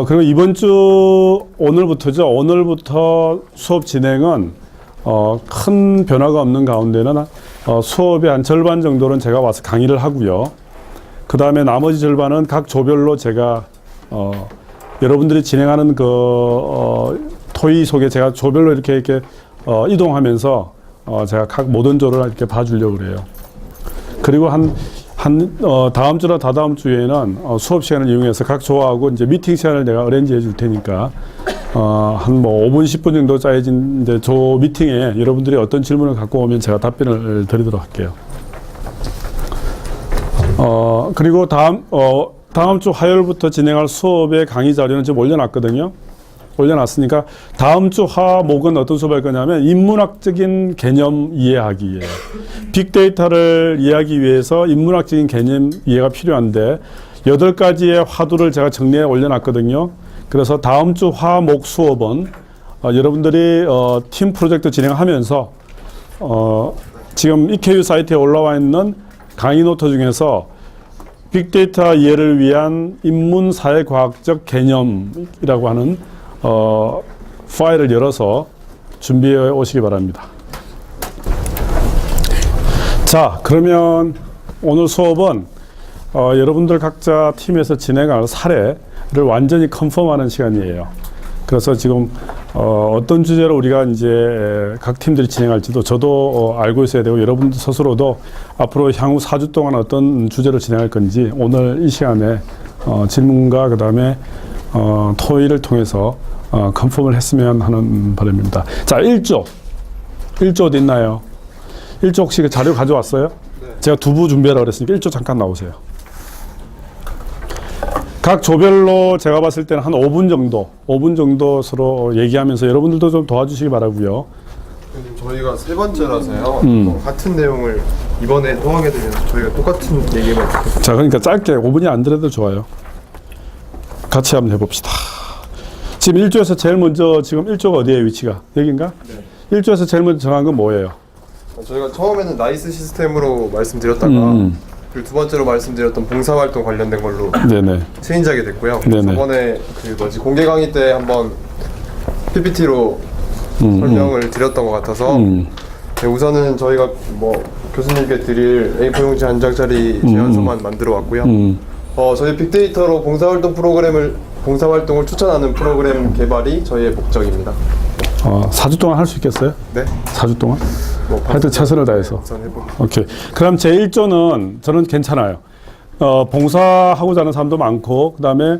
그리고 이번 주 오늘부터죠. 오늘부터 수업 진행은 큰 변화가 없는 가운데는 수업의 한 절반 정도는 제가 와서 강의를 하고요. 그 다음에 나머지 절반은 각 조별로 제가 여러분들이 진행하는 토의 속에 제가 조별로 이렇게 이동하면서 제가 각 모든 조를 이렇게 봐주려고 그래요. 그리고 다음 주나 다다음 주에는 수업 시간을 이용해서 각 조하고 이제 미팅 시간을 내가 어레인지 해줄 테니까 한 5분, 10분 정도 짜여진 이제 조 미팅에 여러분들이 어떤 질문을 갖고 오면 제가 답변을 드리도록 할게요. 그리고 다음 주 화요일부터 진행할 수업의 강의 자료는 지금 올려놨거든요. 올려놨으니까 다음 주 화목은 어떤 수업을 할 거냐면 인문학적인 개념 이해하기예요. 빅데이터를 이해하기 위해서 인문학적인 개념 이해가 필요한데 8가지의 화두를 제가 정리해 올려놨거든요. 그래서 다음 주 화목 수업은 여러분들이 팀 프로젝트 진행하면서 지금 EKU 사이트에 올라와 있는 강의 노트 중에서 빅데이터 이해를 위한 인문사회과학적 개념이라고 하는 파일을 열어서 준비해 오시기 바랍니다. 자, 그러면 오늘 수업은 여러분들 각자 팀에서 진행할 사례를 완전히 컨펌하는 시간이에요. 그래서 지금 어떤 주제로 우리가 이제 각 팀들이 진행할지도 저도 알고 있어야 되고 여러분들 스스로도 앞으로 향후 4주 동안 어떤 주제로 진행할 건지 오늘 이 시간에 질문과 그 다음에 토의를 통해서 컨펌을 했으면 하는 바람입니다. 자, 1조 어디 있나요? 1조 혹시 그 자료 가져왔어요? 네. 제가 2부 준비하라고 그랬으니까 1조 잠깐 나오세요. 각 조별로 제가 봤을 때는 한 5분 정도 서로 얘기하면서 여러분들도 좀 도와주시기 바라고요. 저희가 세 번째라서요. 같은 내용을 이번에 또 하게 되면 저희가 똑같은 얘기만 듣겠습니다. 자, 그러니까 짧게 5분이 안 되더라도 좋아요. 같이 한번 해봅시다. 지금 1조에서 제일 먼저 지금 1조가 어디에 위치가? 여긴가? 네. 1조에서 제일 먼저 정한 건 뭐예요? 저희가 처음에는 나이스 시스템으로 말씀드렸다가 그리고 두 번째로 말씀드렸던 봉사활동 관련된 걸로 네네. 체인지하게 됐고요. 네네. 저번에 공개 강의 때 한번 PPT로 설명을 드렸던 것 같아서 네, 우선은 저희가 교수님께 드릴 A4 용지 한 장짜리 제안서만 만들어 왔고요. 저희 빅데이터로 봉사활동을 추천하는 프로그램 개발이 저희의 목적입니다. 4주 동안 할 수 있겠어요? 네. 4주 동안? 하여튼 최선을 다해서. 오케이. 그럼 제 1조는 저는 괜찮아요. 봉사하고자 하는 사람도 많고, 그 다음에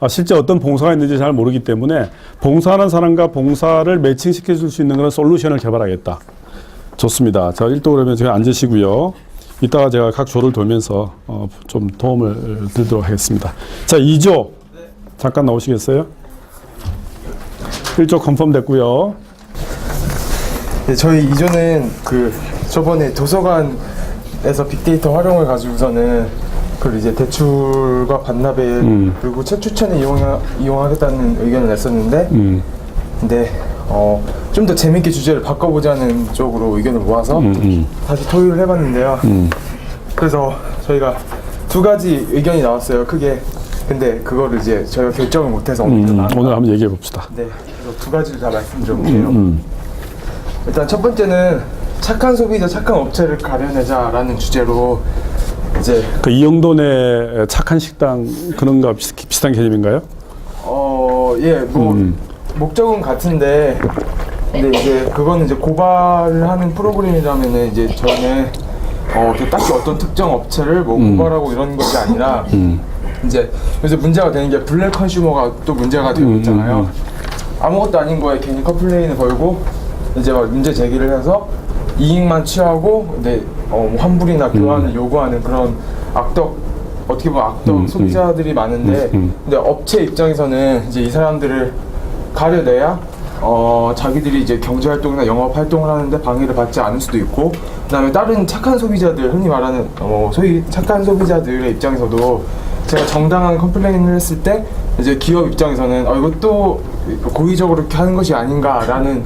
실제 어떤 봉사가 있는지 잘 모르기 때문에 봉사하는 사람과 봉사를 매칭시켜 줄 수 있는 그런 솔루션을 개발하겠다. 좋습니다. 자, 1조 그러면 제가 앉으시고요. 이따가 제가 각 조를 돌면서 좀 도움을 드리도록 하겠습니다. 자, 2조. 잠깐 나오시겠어요? 1조 컨펌 됐고요. 네, 저희 2조는 저번에 도서관에서 빅데이터 활용을 가지고서는 이제 대출과 반납에 그리고 책 추천에 이용하겠다는 의견을 냈었는데 근데 좀 더 재밌게 주제를 바꿔보자는 쪽으로 의견을 모아서 다시 토의를 해봤는데요. 그래서 저희가 2가지 의견이 나왔어요, 크게. 근데 그거를 이제 저희가 결정을 못해서 오늘 한번 얘기해 봅시다. 네, 그래서 2가지를 다 말씀드려볼게요. 일단 첫 번째는 착한 소비자, 착한 업체를 가려내자라는 주제로 이제 이영돈의 착한 식당 그런 거 비슷한 개념인가요? 예, 목적은 같은데 근데 이제 그거는 이제 고발을 하는 프로그램이라면은 이제 저는 딱히 어떤 특정 업체를 고발하고 이런 것이 아니라 이제 요새 문제가 되는 게 블랙 컨슈머가 또 문제가 되고 있잖아요. 아무것도 아닌 거에 괜히 컴플레인을 걸고 이제 문제 제기를 해서 이익만 취하고 근데 환불이나 교환을 요구하는 그런 어떻게 보면 악덕 소비자들이 많은데 근데 업체 입장에서는 이제 이 사람들을 가려내야 자기들이 이제 경제 활동이나 영업 활동을 하는데 방해를 받지 않을 수도 있고 그다음에 다른 착한 소비자들 흔히 말하는 소위 착한 소비자들의 입장에서도 제가 정당한 컴플레인을 했을 때 이제 기업 입장에서는 이것도 고의적으로 이렇게 하는 것이 아닌가라는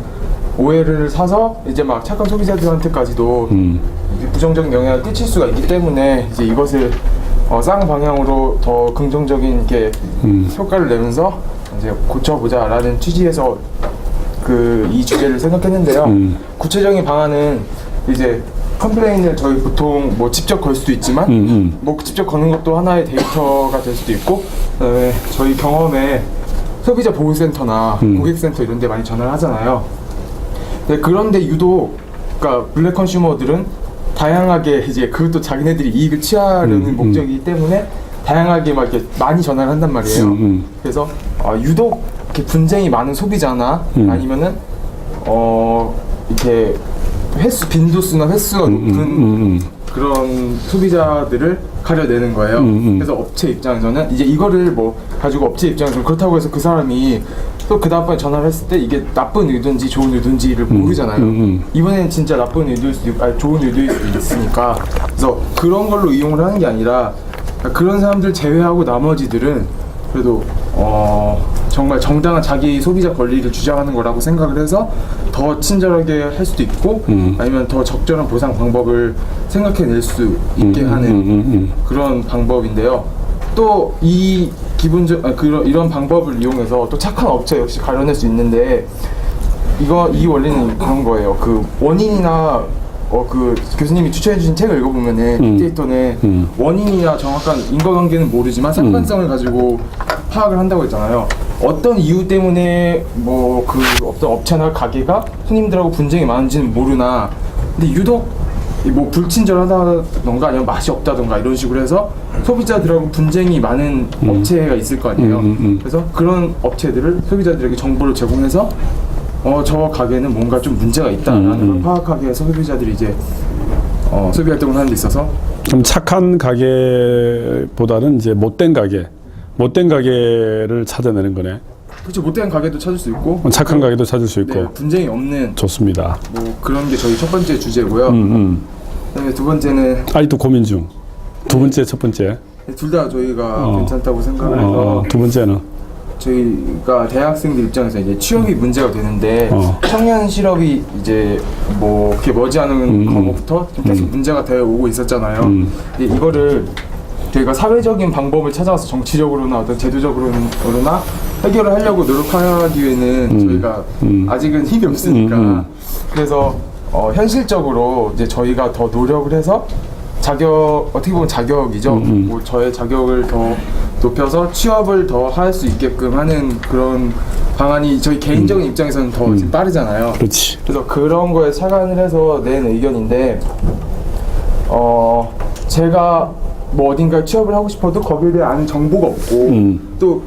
오해를 사서 이제 막 착한 소비자들한테까지도 부정적인 영향을 끼칠 수가 있기 때문에 이제 이것을 쌍방향으로 더 긍정적인 게 효과를 내면서 이제 고쳐보자라는 취지에서 이 주제를 생각했는데요. 구체적인 방안은 이제 컴플레인을 저희 보통 뭐 직접 걸 수도 있지만 뭐 직접 거는 것도 하나의 데이터가 될 수도 있고, 그다음에 저희 경험에 소비자 보호센터나 고객센터 이런 데 많이 전화를 하잖아요. 네, 그런데 유독 그러니까 블랙 컨슈머들은 다양하게 이제 그것도 자기네들이 이익을 취하려는 목적이기 때문에 다양하게 막 이렇게 많이 전화를 한단 말이에요. 그래서 유독 이렇게 분쟁이 많은 소비자나 아니면은 이렇게 빈도수나 횟수가 높은 그런 소비자들을 가려내는 거예요. 그래서 업체 입장에서는 이제 이거를 뭐 가지고 업체 입장에서는 그렇다고 해서 그 사람이 또 그 다음번에 전화를 했을 때 이게 나쁜 의도인지 좋은 의도인지를 모르잖아요. 이번에는 진짜 나쁜 의도일 수도 있고 좋은 의도일 수도 있으니까, 그래서 그런 걸로 이용을 하는 게 아니라 그런 사람들 제외하고 나머지들은 그래도 정말 정당한 자기 소비자 권리를 주장하는 거라고 생각을 해서 더 친절하게 할 수도 있고 아니면 더 적절한 보상 방법을 생각해낼 수 있게 하는 그런 방법인데요. 또 이 이런 방법을 이용해서 또 착한 업체 역시 가려낼 수 있는데, 이 원리는 그런 거예요. 그 원인이나 그 교수님이 추천해주신 책을 읽어보면은 빅데이터는 원인이나 정확한 인과관계는 모르지만 상관성을 가지고 파악을 한다고 했잖아요. 어떤 이유 때문에 뭐 그 어떤 업체나 가게가 손님들하고 분쟁이 많은지는 모르나, 근데 유독 뭐 불친절하다던가 아니면 맛이 없다던가 이런 식으로 해서 소비자들하고 분쟁이 많은 업체가 있을 거 아니에요. 그래서 그런 업체들을 소비자들에게 정보를 제공해서 저 가게는 뭔가 좀 문제가 있다라는 걸 파악하게 해서 소비자들이 이제 소비 활동을 하는 데 있어서 그럼 착한 가게보다는 이제 못된 가게를 찾아내는 거네. 그렇죠. 못된 가게도 찾을 수 있고 착한 가게도 찾을 수 있고. 네, 분쟁이 없는 좋습니다. 뭐 그런 게 저희 첫 번째 주제고요. 그다음에 두 번째는 아직도 고민 중. 두 번째, 첫 번째. 둘 다 저희가 괜찮다고 생각을 해서 두 번째는 저희가 대학생들 입장에서 이제 취업이 문제가 되는데 청년 실업이 이제 뭐 그게 머지않은 과거부터 계속 문제가 되어 오고 있었잖아요. 근데 이거를 저희가 사회적인 방법을 찾아서 정치적으로나 어떤 제도적으로나 해결을 하려고 노력하기 위해는 저희가 아직은 힘이 없으니까 그래서 현실적으로 이제 저희가 더 노력을 해서 어떻게 보면 자격이죠. 뭐 저의 자격을 더 높여서 취업을 더 할 수 있게끔 하는 그런 방안이 저희 개인적인 입장에서는 더 빠르잖아요. 그렇지. 그래서 그런 거에 착안을 해서 낸 의견인데, 제가 뭐 어딘가에 취업을 하고 싶어도 거기에 대한 아는 정보가 없고 또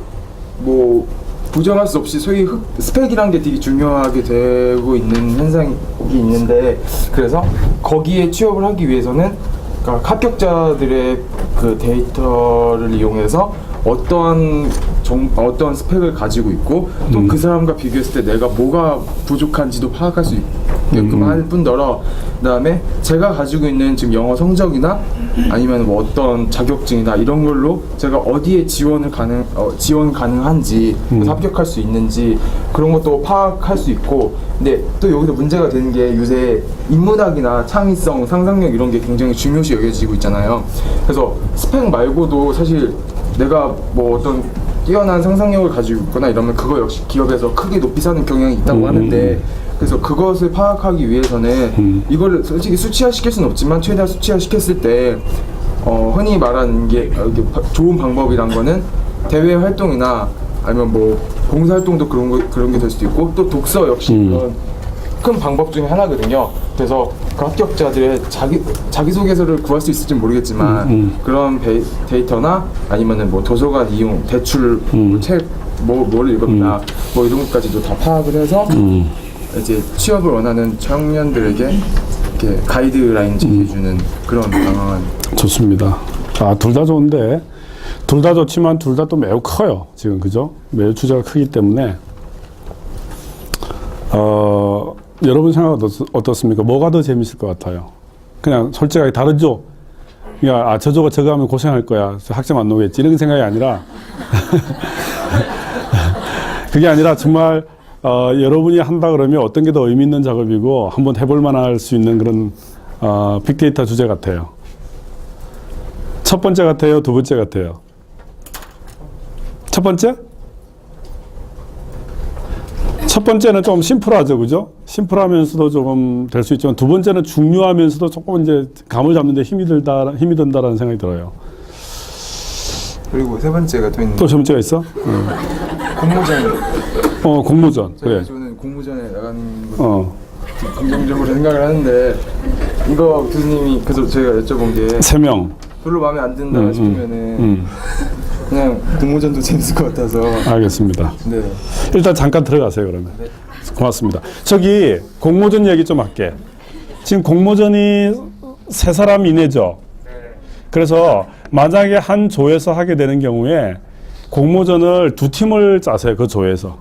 뭐 부정할 수 없이 소위 스펙이란 게 되게 중요하게 되고 있는 현상이 있는데, 그래서 거기에 취업을 하기 위해서는 그러니까 합격자들의 그 데이터를 이용해서 어떠한 스펙을 가지고 있고 또 그 사람과 비교했을 때 내가 뭐가 부족한지도 파악할 수 있게끔 할 뿐더러, 그다음에 제가 가지고 있는 지금 영어 성적이나 아니면 뭐 어떤 자격증이나 이런 걸로 제가 어디에 지원 가능한지 그래서 합격할 수 있는지 그런 것도 파악할 수 있고. 근데 또 여기서 문제가 되는 게 요새 인문학이나 창의성, 상상력 이런 게 굉장히 중요시 여겨지고 있잖아요. 그래서 스펙 말고도 사실 내가 뭐 어떤 뛰어난 상상력을 가지고 있거나 이러면 그거 역시 기업에서 크게 높이 사는 경향이 있다고 하는데, 그래서 그것을 파악하기 위해서는 이거를 솔직히 수치화시킬 수는 없지만 최대한 수치화시켰을 때 흔히 말하는 게 좋은 방법이란 거는 대외 활동이나 아니면 뭐 봉사 활동도 그런 게 될 수도 있고 또 독서 역시 그런 큰 방법 중에 하나거든요. 그래서 그 합격자들의 자기소개서를 구할 수 있을지 모르겠지만 그런 데이터나 아니면은 뭐 도서관 이용, 대출, 책, 뭐를 읽었나 뭐 이런 것까지도 다 파악을 해서 이제 취업을 원하는 청년들에게 이렇게 가이드라인 제시해주는 그런 방안. 좋습니다. 둘 다 좋은데, 둘 다 좋지만 둘 다 또 매우 커요. 지금 그죠? 매우 주제가 크기 때문에 여러분 생각 어떻습니까? 뭐가 더 재밌을 것 같아요? 그냥 솔직하게 다르죠? 그러니까 저거 하면 고생할 거야. 학점 안 나오겠지. 이런 생각이 아니라 그게 아니라 정말 여러분이 한다 그러면 어떤 게 더 의미 있는 작업이고 한번 해볼 만할 수 있는 그런 빅데이터 주제 같아요. 첫 번째 같아요? 두 번째 같아요? 첫 번째? 첫 번째는 좀 심플하죠, 그죠? 심플하면서도 조금 될 수 있지만 두 번째는 중요하면서도 조금 이제 감을 잡는데 힘이 든다라는 생각이 들어요. 그리고 세 번째가 또 있는 또 세 번째가 있어? 공모전. 공모전. 그래. 저는 공모전에 나가는 거 긍정적으로 생각을 하는데 이거 교수님이 그래서 제가 여쭤본 게 3명. 별로 마음에 안 든다 싶으면은 그냥 공모전도 재밌을 것 같아서. 알겠습니다. 네. 일단 잠깐 들어가세요, 그러면. 고맙습니다. 저기 공모전 얘기 좀 할게. 지금 공모전이 3사람 이내죠. 그래서 만약에 한 조에서 하게 되는 경우에 공모전을 2팀을 짜세요. 그 조에서.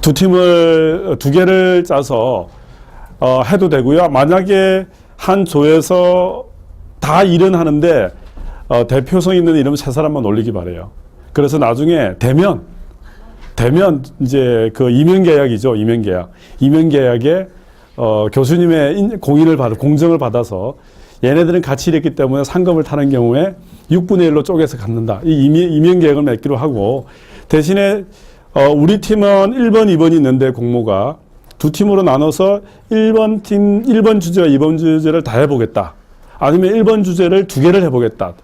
2개를 짜서 해도 되고요. 만약에 한 조에서 다 일은 하는데 대표성 있는 이름 3사람만 올리기 바래요. 그래서 나중에 되면 이제 그 임용계약이죠. 임용계약에 교수님의 공정을 받아서 얘네들은 같이 일했기 때문에 상금을 타는 경우에 6분의 1로 쪼개서 갖는다. 이 임용계약을 맺기로 하고 대신에 우리 팀은 1번, 2번이 있는데 공모가 2팀으로 나눠서 1번 주제와 2번 주제를 다 해보겠다. 아니면 1번 주제를 2개를 해보겠다.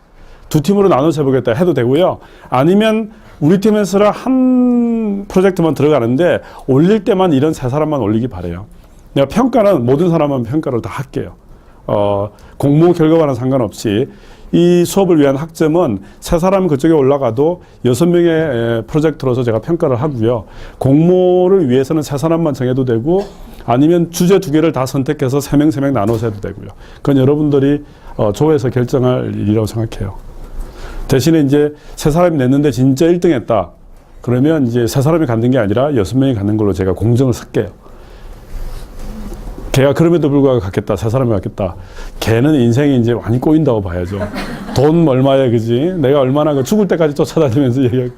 2팀으로 나눠서 해보겠다 해도 되고요. 아니면 우리 팀에서는 한 프로젝트만 들어가는데 올릴 때만 이런 3사람만 올리기 바래요. 내가 평가는 모든 사람만 평가를 다 할게요. 공모 결과와는 상관없이 이 수업을 위한 학점은 3사람 그쪽에 올라가도 6명의 프로젝트로서 제가 평가를 하고요. 공모를 위해서는 3사람만 정해도 되고 아니면 주제 2개를 다 선택해서 3명 나눠서 해도 되고요. 그건 여러분들이 조에서 결정할 일이라고 생각해요. 대신에 이제 3사람이 냈는데 진짜 1등 했다. 그러면 이제 3사람이 갖는 게 아니라 6명이 갖는 걸로 제가 공정을 쓸게요. 걔가 그럼에도 불구하고 갖겠다. 3사람이 갖겠다. 걔는 인생이 이제 많이 꼬인다고 봐야죠. 돈 얼마야, 그지? 내가 얼마나 죽을 때까지 쫓아다니면서 얘기하고.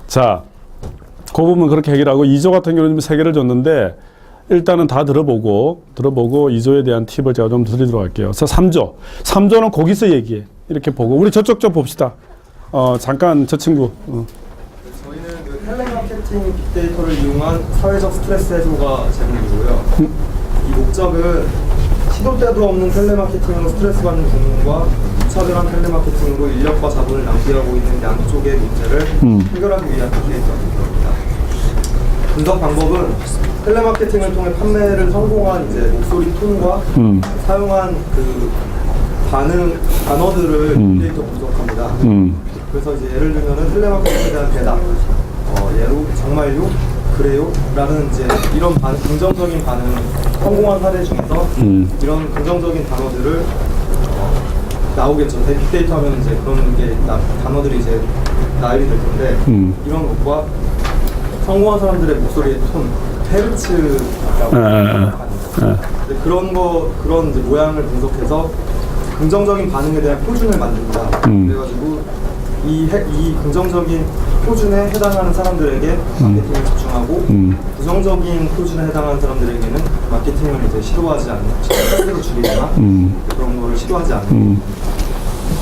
자, 그 부분 그렇게 해결하고 2조 같은 경우는 3개를 줬는데 일단은 다 들어보고 2조에 대한 팁을 제가 좀 드리도록 할게요. 그래서 3조는 거기서 얘기해. 이렇게 보고 우리 저쪽 좀 봅시다. 잠깐 저 친구. 저희는 그 텔레마케팅 빅데이터를 이용한 사회적 스트레스 해소가 제목이고요. 이 목적은 시도 때도 없는 텔레마케팅으로 스트레스 받는 국민과 무차별한 텔레마케팅으로 인력과 자본을 낭비하고 있는 양쪽의 문제를 해결하기 위한 빅데이터입니다. 분석 방법은 텔레마케팅을 통해 판매를 성공한 이제 목소리 톤과 사용한 그 단어들을 빅데이터 분석합니다. 그래서 이제 예를 들면은 텔레마케팅에 대한 대답, 예로 정말요, 그래요, 라는 이제 이런 긍정적인 반응, 성공한 사례 중에서 이런 긍정적인 단어들을 나오겠죠. 빅데이터 하면 이제 그런 게 단어들이 이제 나열이 될 텐데 이런 것과 성공한 사람들의 목소리의 톤, 헤르츠라고 합니다. 그런 이제 모양을 분석해서 긍정적인 반응에 대한 표준을 만듭니다. 그래가지고 이 긍정적인 표준에 해당하는 사람들에게 마케팅을 집중하고 부정적인 표준에 해당하는 사람들에게는 마케팅을 이제 시도하지 않는, 스스로 줄이거나 그런 거를 시도하지 않는.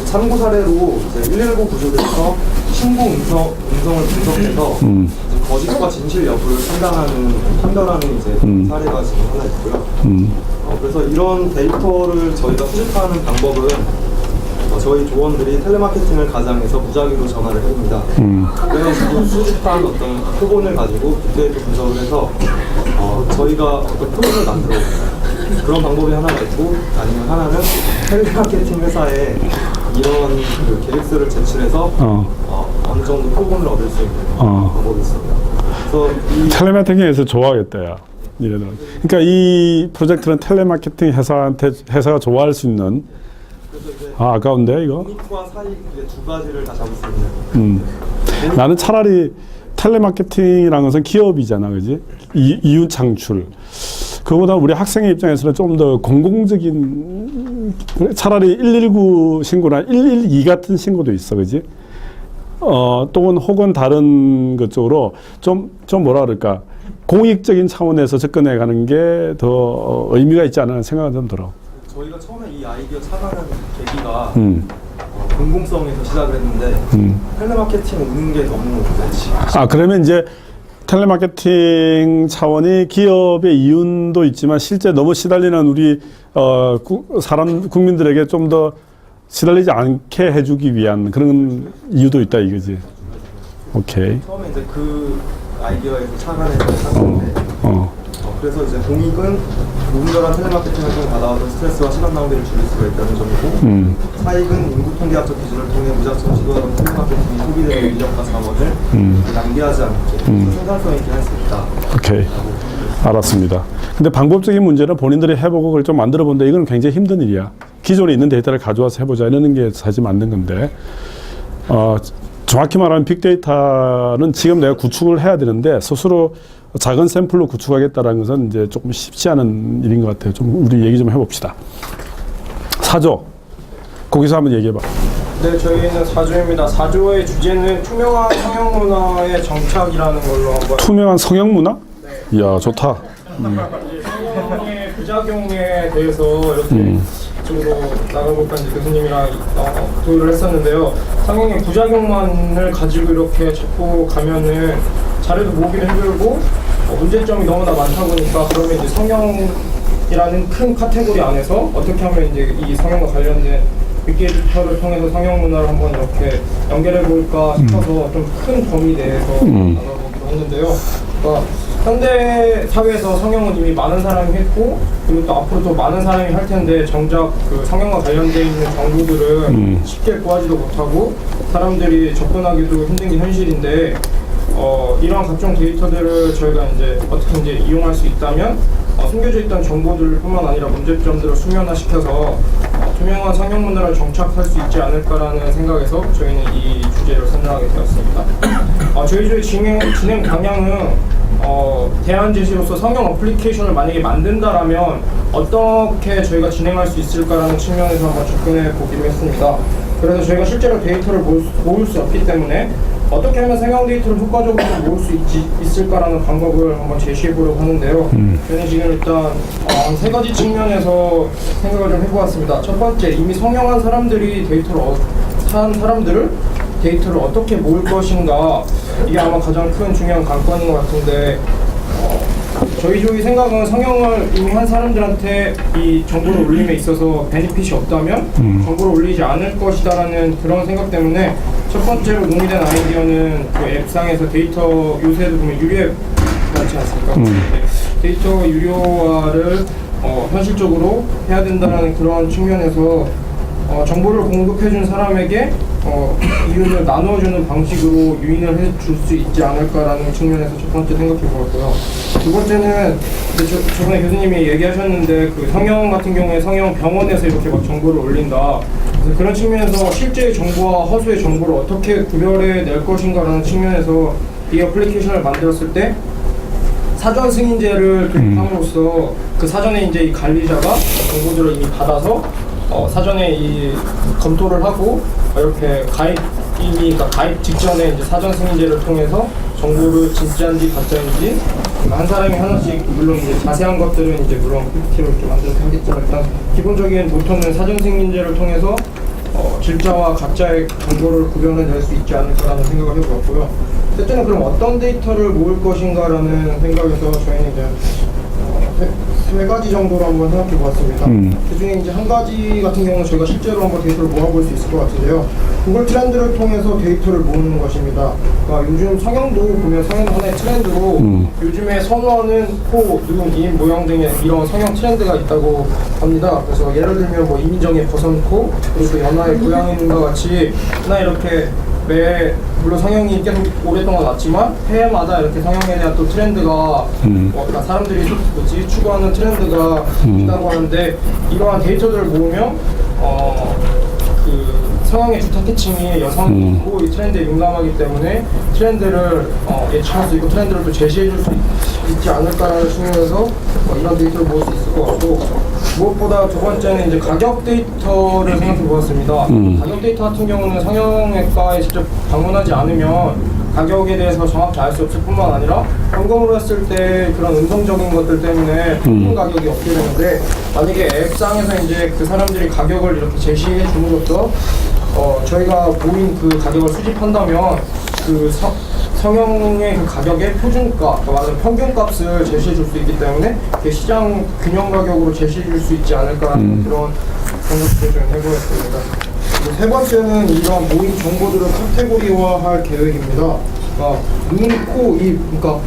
참고 사례로 이제 119 구조대에서 신고 음성을 분석해서 이제 거짓과 진실 여부를 판별하는 이제 사례가 지금 하나 있고요. 그래서 이런 데이터를 저희가 수집하는 방법은 저희 조원들이 텔레마케팅을 가장해서 무작위로 전화를 해봅니다. 그래서 수집한 어떤 표본을 가지고 빅데이터 분석을 해서 저희가 어떤 표본을 만들어 봅니다. 그런 방법이 하나가 있고 아니면 하나는 텔레마케팅 회사에 이런 그 계획서를 제출해서 어느 정도 표본을 얻을 수 있는 방법이 있습니다. 그래서 이 텔레마케팅에서 좋아하겠다, 야. 그러니까 이 프로젝트는 텔레마케팅 회사가 좋아할 수 있는. 아까운데 이거. 공익과 사익 두 가지를 다 잡을 수 있는. 나는 차라리 텔레마케팅이라는 것은 기업이잖아, 그지? 이윤 창출. 그보다 우리 학생의 입장에서는 좀 더 공공적인, 차라리 119 신고나 112 같은 신고도 있어, 그지? 또는 혹은 다른 것 쪽으로 좀 뭐라 그럴까, 공익적인 차원에서 접근해 가는 게 더 의미가 있지 않나 생각이 좀 들어. 저희가 처음에 이 아이디어 착안한 계기가 공공성에서 시작을 했는데 텔레마케팅 오는 게 너무 그러면 이제 텔레마케팅 차원이 기업의 이윤도 있지만 실제 너무 시달리는 우리 국민들에게 좀 더 시달리지 않게 해주기 위한 그런 이유도 있다 이거지. 오케이. 처음에 이제 그 아이디어에서 착안해서 샀는데 그래서 이제 공익은 무분별한 텔레마케팅 활동을 받아와서 스트레스와 시간 낭비를 줄일 수가 있다는 점이고 사익은 인구 통계학적 기준을 통해 무작정 시도하는 텔레마케팅이 소비되는 인력과 자원을 낭비하지 않게 생산성 있게 할 수 있다. 오케이. 알았습니다. 근데 방법적인 문제는 본인들이 해보고 그걸 좀 만들어 본다. 이건 굉장히 힘든 일이야. 기존에 있는 데이터를 가져와서 해보자 이러는 게 사실 맞는 건데 정확히 말하면 빅데이터는 지금 내가 구축을 해야 되는데 스스로 작은 샘플로 구축하겠다는 것은 이제 조금 쉽지 않은 일인 것 같아요. 좀 우리 얘기 좀 해봅시다. 사조. 거기서 한번 얘기해봐. 네, 저희는 4조입니다. 4조의 주제는 투명한 성형 문화의 정착이라는 걸로 한번. 투명한 성형 문화? 네. 이야, 좋다. 이제 성형의 부작용에 대해서 이렇게 이쪽으로 나가볼까 이제 교수님이랑 토의를 했었는데요. 성형의 부작용만을 가지고 이렇게 잡고 가면은 자료도 모으기도 힘들고 문제점이 너무나 많다 보니까 그러면 이제 성형이라는 큰 카테고리 안에서 어떻게 하면 이제 이 성형과 관련된 빅데이터를 통해서 성형 문화를 한번 이렇게 연결해 볼까 싶어서 좀 큰 범위 내에서 나눠보기로 했는데요. 그러니까 현대 사회에서 성형은 이미 많은 사람이 했고 그리고 또 앞으로 또 많은 사람이 할 텐데 정작 그 성형과 관련돼 있는 정보들은 쉽게 구하지도 못하고 사람들이 접근하기도 힘든 게 현실인데 이러한 각종 데이터들을 저희가 이제 어떻게 이제 이용할 수 있다면 숨겨져 있던 정보들뿐만 아니라 문제점들을 수면화시켜서 투명한 성형 문화를 정착할 수 있지 않을까라는 생각에서 저희는 이 주제를 선정하게 되었습니다. 저희 주의 진행 방향은 대안 제시로서 성형 어플리케이션을 만약에 만든다라면 어떻게 저희가 진행할 수 있을까라는 측면에서 한번 접근해 보기로 했습니다. 그래서 저희가 실제로 데이터를 모을 수 없기 때문에 어떻게 하면 성형 데이터를 효과적으로 모을 수 있을까라는 방법을 한번 제시해 보려고 하는데요. 저는 지금 일단 세 가지 측면에서 생각을 좀 해보았습니다. 첫 번째, 이미 성형한 사람들이 한 사람들을 데이터를 어떻게 모을 것인가, 이게 아마 가장 큰 중요한 관건인 것 같은데 저희 조의 생각은 성형을 이미 한 사람들한테 이 정보를 올림에 있어서 베니핏이 없다면 정보를 올리지 않을 것이다라는 그런 생각 때문에 첫 번째로 논의된 아이디어는 그 앱상에서 데이터 요새도 보면 유료앱 많지 않습니까? 데이터 유료화를 현실적으로 해야 된다는 그런 측면에서 정보를 공급해준 사람에게 이윤을 나누어주는 방식으로 유인을 해줄 수 있지 않을까라는 측면에서 첫 번째 생각해 보았고요. 두 번째는 저번에 교수님이 얘기하셨는데 그 성형 같은 경우에 성형 병원에서 이렇게 막 정보를 올린다. 그래서 그런 측면에서 실제의 정보와 허수의 정보를 어떻게 구별해 낼 것인가라는 측면에서 이 어플리케이션을 만들었을 때 사전 승인제를 도입함으로써 그 사전에 이제 이 관리자가 정보들을 이미 받아서 사전에 이 검토를 하고 이렇게 그러니까 가입 직전에 이제 사전 승인제를 통해서 정보를 진짜인지 가짜인지 한 사람이 하나씩 물론 이제 자세한 것들은 이제 물론 PPT로 이렇게 만들어서 하겠지만 일단 기본적인 보통은 사전 승인제를 통해서 진짜와 가짜의 정보를 구별해낼 수 있지 않을까라는 생각을 해보았고요. 셋째는 그럼 어떤 데이터를 모을 것인가라는 생각에서 저희는 이제 세 가지 정도로 한번 생각해 보았습니다. 그 중에 이제 한 가지 같은 경우는 저희가 실제로 한번 데이터를 모아볼 수 있을 것 같은데요. 구글 트렌드를 통해서 데이터를 모으는 것입니다. 그러니까 요즘 성형도 보면 성형 하나의 트렌드로 요즘에 선호하는 코, 눈, 입 모양 등의 이런 성형 트렌드가 있다고 합니다. 그래서 예를 들면 뭐 이민정의 버선코, 그리고 또 연하의 고양이눈과 같이 하나 이렇게 물론 성형이 계속 오랫동안 왔지만 해마다 이렇게 성형에 대한 또 트렌드가 그러니까 사람들이 추구하는 트렌드가 있다고 하는데 이러한 데이터들을 모으면 그 성형의 주 타겟층이 여성이고 이 트렌드에 민감하기 때문에 트렌드를 예측할 수 있고 트렌드를 또 제시해 줄 수 있지 않을까라는 측면에서 이런 데이터를 모을 수 있을 것 같고 무엇보다 두 번째는 이제 가격 데이터를 생각해 보았습니다. 가격 데이터 같은 경우는 성형외과에 직접 방문하지 않으면 가격에 대해서 정확히 알 수 없을 뿐만 아니라 현금으로 했을 때 그런 음성적인 것들 때문에 평균 가격이 없게 되는데, 만약에 앱상에서 이제 그 사람들이 가격을 이렇게 제시해 줌으로써 저희가 모인 그 가격을 수집한다면 그 성형의 그 가격의 표준가, 말하자면 평균값을 제시해 줄 수 있기 때문에 그 시장 균형 가격으로 제시해 줄 수 있지 않을까라는 그런 생각도 좀 해보았습니다. 세 번째는 이런 모인 정보들을 카테고리화할 계획입니다. 그러니까 눈, 코, 입, 그러니까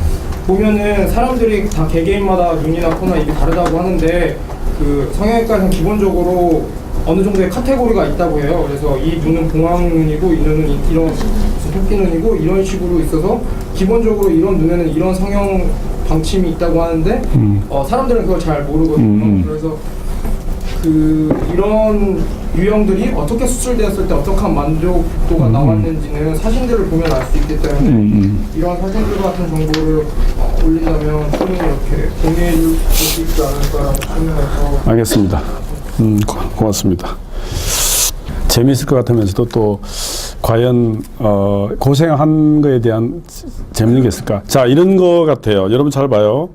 보면은 사람들이 다 개개인마다 눈이나 코나 입이 다르다고 하는데 그 성형외과는 기본적으로 어느 정도의 카테고리가 있다고 해요. 그래서 이 눈은 봉황 눈이고 이 눈은 이런 토끼 눈이고 이런 식으로 있어서 기본적으로 이런 눈에는 이런 성형 방침이 있다고 하는데 사람들은 그걸 잘 모르거든요. 그래서 이런 유형들이 어떻게 수술되었을 때 어떻게 만족도가 나왔는지는 사진들을 보면 알 수 있기 때문에 이런 사진들 같은 정보를 올린다면 충분히 이렇게 공유해 줄 수 있지 않을까라고 생각해서. 알겠습니다. 고맙습니다. 재미있을 것 같으면서도 또 과연 고생한 거에 대한 재밌는 게 있을까? 자, 이런 거 같아요. 여러분 잘 봐요.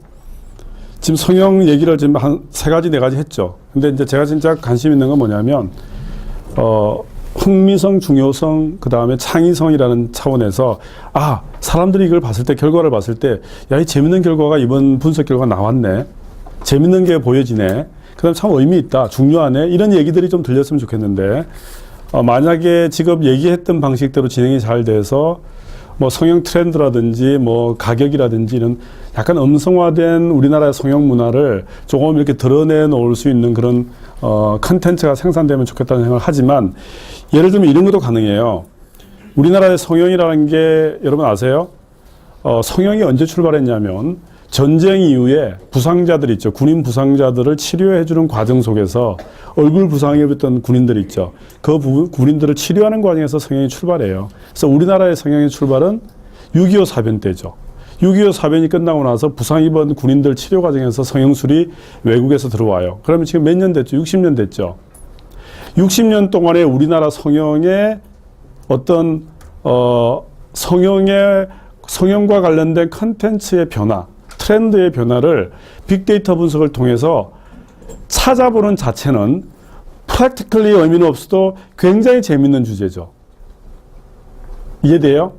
지금 성형 얘기를 지금 한 3가지, 4가지 했죠. 근데 이제 제가 진짜 관심 있는 건 뭐냐면, 흥미성, 중요성, 그 다음에 창의성이라는 차원에서, 사람들이 이걸 봤을 때, 결과를 봤을 때, 야, 이 재밌는 결과가 이번 분석 결과가 나왔네. 재밌는 게 보여지네. 그 다음에 참 의미 있다. 중요하네. 이런 얘기들이 좀 들렸으면 좋겠는데, 만약에 지금 얘기했던 방식대로 진행이 잘 돼서, 뭐 성형 트렌드라든지 뭐 가격이라든지 이런 약간 음성화된 우리나라의 성형 문화를 조금 이렇게 드러내 놓을 수 있는 그런 컨텐츠가 생산되면 좋겠다는 생각을 하지만, 예를 들면 이런 것도 가능해요. 우리나라의 성형이라는 게 여러분 아세요? 성형이 언제 출발했냐면 전쟁 이후에 부상자들 있죠. 군인 부상자들을 치료해주는 과정 속에서 얼굴 부상이 입었던 군인들 있죠. 그 군인들을 치료하는 과정에서 성형이 출발해요. 그래서 우리나라의 성형의 출발은 6.25 사변 때죠. 6.25 사변이 끝나고 나서 부상 입은 군인들 치료 과정에서 성형술이 외국에서 들어와요. 그러면 지금 몇 년 됐죠? 60년 됐죠. 60년 동안에 우리나라 성형의 어떤 성형과 관련된 컨텐츠의 변화, 트렌드의 변화를 빅데이터 분석을 통해서 찾아보는 자체는 프랙티컬리 의미는 없어도 굉장히 재밌는 주제죠. 이해돼요?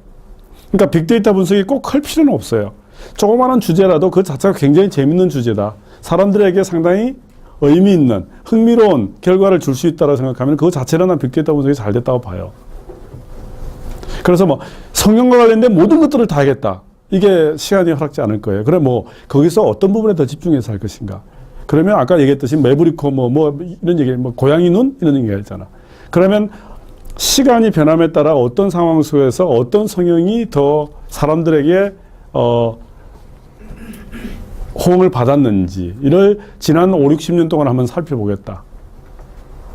그러니까 빅데이터 분석이 꼭 할 필요는 없어요. 조그마한 주제라도 그 자체가 굉장히 재밌는 주제다. 사람들에게 상당히 의미 있는 흥미로운 결과를 줄 수 있다고 생각하면 그 자체로 난 빅데이터 분석이 잘 됐다고 봐요. 그래서 뭐 성형과 관련된 모든 것들을 다 하겠다. 이게 시간이 허락지 않을 거예요. 그럼 뭐 거기서 어떤 부분에 더 집중해서 할 것인가. 그러면 아까 얘기했듯이 매브리코 뭐 이런 얘기, 뭐 고양이 눈 이런 얘기가 있잖아. 그러면 시간이 변함에 따라 어떤 상황 속에서 어떤 성형이 더 사람들에게 호응을 받았는지 이를 지난 5, 60년 동안 한번 살펴보겠다.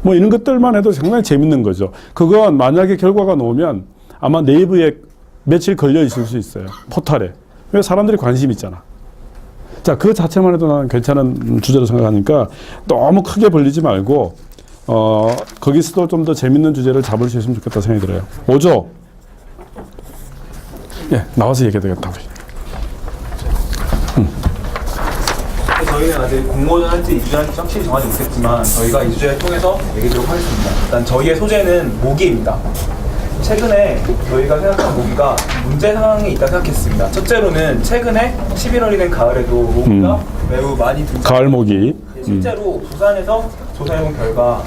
뭐 이런 것들만 해도 상당히 재밌는 거죠. 그건 만약에 결과가 나오면 아마 네이버에 며칠 걸려 있을 수 있어요. 포털에. 왜 사람들이 관심 있잖아. 자, 그 자체만 해도 나는 괜찮은 주제로 생각하니까 너무 크게 벌리지 말고 거기서도 좀 더 재밌는 주제를 잡을 수 있으면 좋겠다 생각이 들어요. 5조. 예, 나와서 얘기해도 되겠다. 저희는 아직 공모전 할지 2주 할지 확실히 정하지 못했지만 저희가 2주를 통해서 얘기하도록 하겠습니다. 일단 저희의 소재는 모기입니다. 최근에 저희가 생각한 모기가 문제 상황이 있다 생각했습니다. 첫째로는 최근에 11월이 된 가을에도 모기가 매우 많이 등장. 가을 모기. 실제로 부산에서 조사해본 결과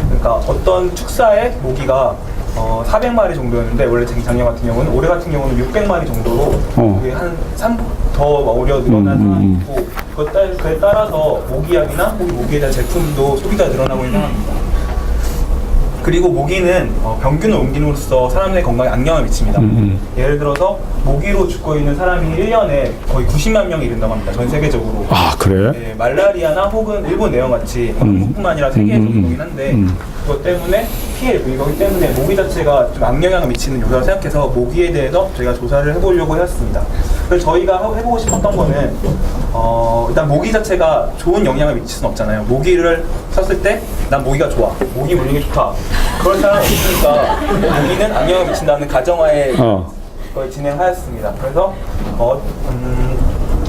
그러니까 어떤 축사에 모기가 400마리 정도였는데 원래 작년 같은 경우는 올해 같은 경우는 600마리 정도로 그게 한 3 더 오히려 늘어난 상황이 있고 그에 따라서 모기약이나 모기에 대한 제품도 소비가 늘어나고 있는 상황입니다. 그리고 모기는 병균을 옮김으로써 사람의 건강에 악영향을 미칩니다. 예를 들어서 모기로 죽고 있는 사람이 1년에 거의 90만 명이 이른다고 합니다. 전 세계적으로. 아, 그래? 네, 말라리아나 혹은 일본 내용같이 한국뿐만 아니라 세계의 정도긴 한데 그것 때문에 피해를 입은 거기 때문에 모기 자체가 좀 악영향을 미치는 요소라고 생각해서 모기에 대해서 저희가 조사를 해보려고 했습니다. 그래서 저희가 해보고 싶었던 거는 일단 모기 자체가 좋은 영향을 미칠 수는 없잖아요. 모기를 썼을 때 난 모기가 좋아, 모기 물리는 게 좋다 그런 사람이 있으니까 모기는 악영향을 미친다는 가정하에 거의 진행하였습니다. 그래서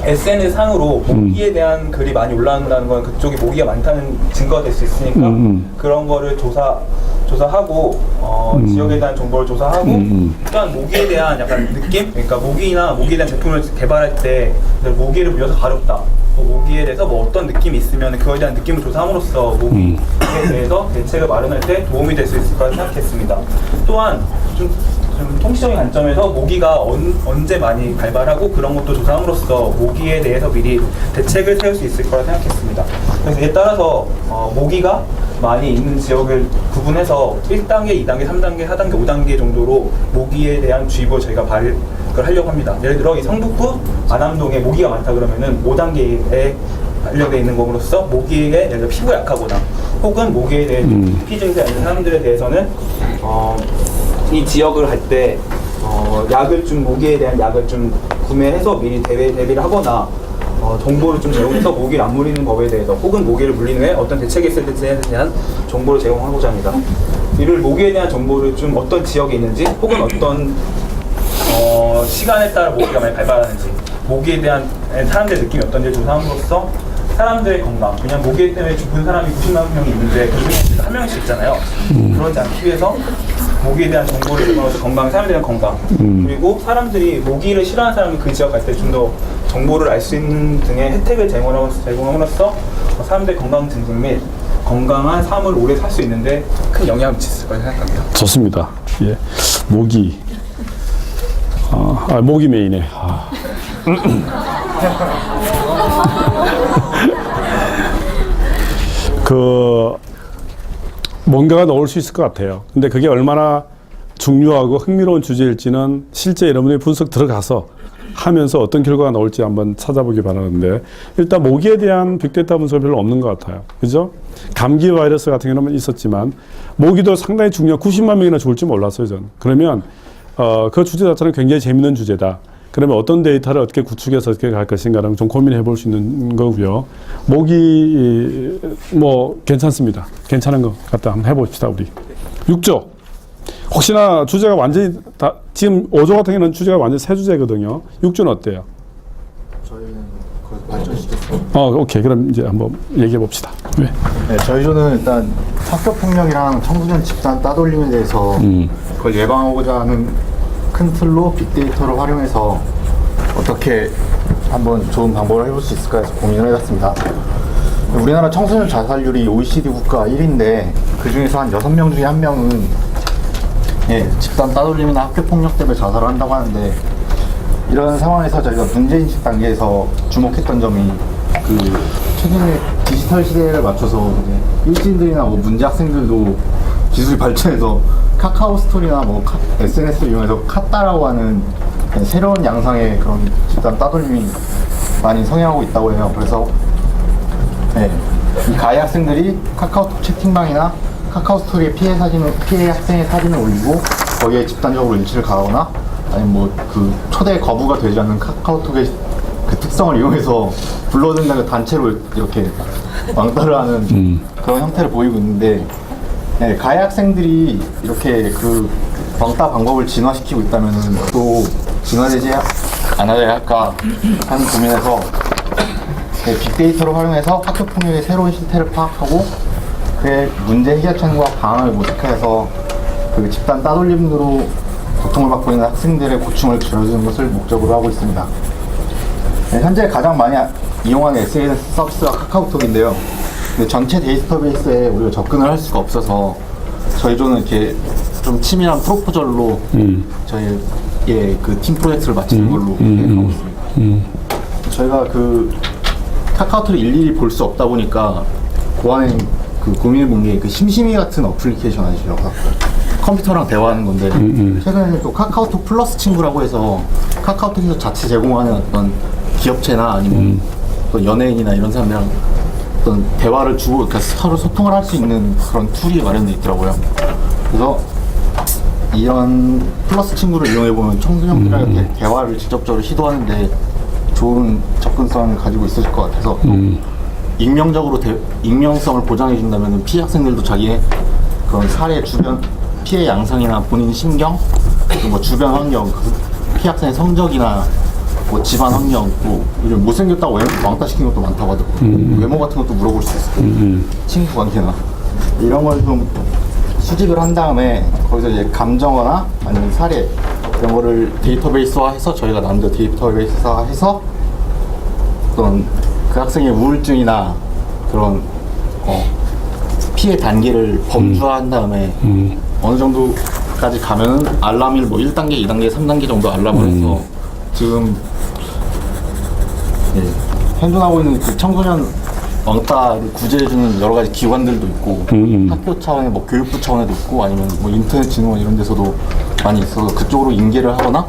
SNS 상으로 모기에 대한 글이 많이 올라온다는 건 그쪽이 모기가 많다는 증거가 될 수 있으니까 그런 거를 조사하고 지역에 대한 정보를 조사하고 또한 모기에 대한 약간 느낌? 그러니까 모기나 모기에 대한 제품을 개발할 때 모기를 물려서 가렵다. 모기에 대해서 뭐 어떤 느낌이 있으면 그거에 대한 느낌을 조사함으로써 모기에 대해서 대책을 마련할 때 도움이 될 수 있을 거라 생각했습니다. 또한 좀 통치적인 관점에서 모기가 언제 많이 발발하고 그런 것도 조사함으로써 모기에 대해서 미리 대책을 세울 수 있을 거라 생각했습니다. 그래서 이에 따라서 모기가 많이 있는 지역을 구분해서 1단계, 2단계, 3단계, 4단계, 5단계 정도로 모기에 대한 주의보를 저희가 발표를 하려고 합니다. 예를 들어 이 성북구 안암동에 모기가 많다 그러면은 5단계에 반려되어 있는 것으로서 모기에 예를 들어 피부가 약하거나 혹은 모기에 대해 피해 증세가 있는 사람들에 대해서는 이 지역을 갈 때 약을 좀 모기에 대한 약을 좀 구매해서 미리 대비를 하거나 정보를 좀 제공해서 모기를 안 물리는 법에 대해서 혹은 모기를 물린 후에 어떤 대책이 있을 때에 대한 정보를 제공하고자 합니다. 이를 모기에 대한 정보를 좀 어떤 지역에 있는지 혹은 어떤 시간에 따라 모기가 많이 발발하는지 모기에 대한 사람들의 느낌이 어떤지 조사함으로써 사람들의 건강, 왜냐면 모기 때문에 죽은 사람이 90만 명이 있는데 그 중에 한 명씩 있잖아요. 그러지 않기 위해서 모기에 대한 정보를 제공해서 건강, 사람들에 대한 건강 그리고 사람들이 모기를 싫어하는 사람이 그 지역 갈 때 좀 더 정보를 알 수 있는 등의 혜택을 제공함으로써 사람들의 건강 증진 및 건강한 삶을 오래 살 수 있는데 큰 영향을 미칠 거라고 생각합니다. 좋습니다. 예, 모기. 모기 메인에. 뭔가가 나올 수 있을 것 같아요. 근데 그게 얼마나 중요하고 흥미로운 주제일지는 실제 여러분의 분석 들어가서 하면서 어떤 결과가 나올지 한번 찾아보기 바라는데, 일단 모기에 대한 빅데이터 분석이 별로 없는 것 같아요. 그죠? 감기 바이러스 같은 경우는 있었지만 모기도 상당히 중요한 90만 명이나 죽을지 몰랐어요, 저는. 그러면 그 주제 자체는 굉장히 재밌는 주제다. 그러면 어떤 데이터를 어떻게 구축해서 어떻게 갈 것인가를 좀 고민해 볼 수 있는 거고요. 모기 괜찮습니다. 괜찮은 것 같다. 한번 해봅시다, 우리. 6조. 혹시나 주제가 완전히 지금 5조 같은 경우는 주제가 완전히 새 주제거든요. 6조는 어때요? 저희는 그걸 발전시켰습니다. 오케이. 그럼 이제 한번 얘기해 봅시다. 왜? 네, 저희 조는 일단 학교 폭력이랑 청소년 집단 따돌림에 대해서 그걸 예방하고자 하는 큰 틀로 빅데이터를 활용해서 어떻게 한번 좋은 방법을 해볼 수 있을까 해서 고민을 해봤습니다. 우리나라 청소년 자살률이 OECD 국가 1위인데 그 중에서 한 6명 중에 1명은 집단 따돌림이나 학교 폭력 때문에 자살을 한다고 하는데, 이런 상황에서 저희가 문제인식 단계에서 주목했던 점이 최근에 디지털 시대를 맞춰서 일진들이나 문제 학생들도 기술이 발전해서 카카오 스토리나 SNS를 이용해서 카따라고 하는 새로운 양상의 그런 집단 따돌림이 많이 성행하고 있다고 해요. 그래서 이 가해 학생들이 카카오톡 채팅방이나 카카오 스토리에 피해 학생의 사진을 올리고 거기에 집단적으로 일치를 가하거나 아니면 초대 거부가 되지 않는 카카오톡의 그 특성을 이용해서 불러든다는 단체로 이렇게 왕따를 하는 그런 형태를 보이고 있는데, 가해 학생들이 이렇게 그 왕따 방법을 진화시키고 있다면은 또 진화되지 않아야 할까 하는 고민에서 빅데이터를 활용해서 학교 폭력의 새로운 실태를 파악하고 그의 문제 해결책과 방안을 모색해서 그 집단 따돌림으로 고통을 받고 있는 학생들의 고충을 줄여주는 것을 목적으로 하고 있습니다. 현재 가장 많이 이용하는 SNS 서비스가 카카오톡인데요. 근데 전체 데이터베이스에 우리가 접근을 할 수가 없어서 저희 조는 이렇게 좀 치밀한 프로포절로 저희의 그 팀 프로젝트를 마치는 걸로 계획하고 있습니다. 저희가 그 카카오톡을 일일이 볼 수 없다 보니까 고안에 고민해 본 게 심심이 같은 어플리케이션 아시죠? 컴퓨터랑 대화하는 건데 최근에는 또 카카오톡 플러스 친구라고 해서 카카오톡에서 자체 제공하는 어떤 기업체나 아니면 또 연예인이나 이런 사람들이랑 어떤 대화를 주고 그러니까 서로 소통을 할 수 있는 그런 툴이 마련되어 있더라고요. 그래서 이런 플러스 친구를 이용해보면 청소년들이랑 대화를 직접적으로 시도하는데 좋은 접근성을 가지고 있으실 것 같아서 익명적으로 익명성을 보장해준다면 피해 학생들도 자기의 그런 사례 주변 피해 양상이나 본인 심경 그리고 주변 환경 피해 학생의 성적이나 뭐 집안 환경, 또 요즘 못생겼다고 왕따 시키는 것도 많다고 하더라고요. 외모 같은 것도 물어볼 수 있을 거고, 친구 관계나 이런 걸 좀 수집을 한 다음에 거기서 이제 감정어나 아니면 사례 이런 거를 데이터베이스화해서 저희가 나름대로 데이터베이스화해서 어떤 그 학생의 우울증이나 그런 피해 단계를 범주화한 다음에 어느 정도까지 가면은 알람을 뭐 1단계, 2단계, 3단계 정도 알람을 해서 지금 현존하고 있는 그 청소년 왕따를 구제해주는 여러 가지 기관들도 있고 학교 차원의 뭐 교육부 차원에도 있고 아니면 뭐 인터넷진흥원 이런 데서도 많이 있어서 그쪽으로 인계를 하거나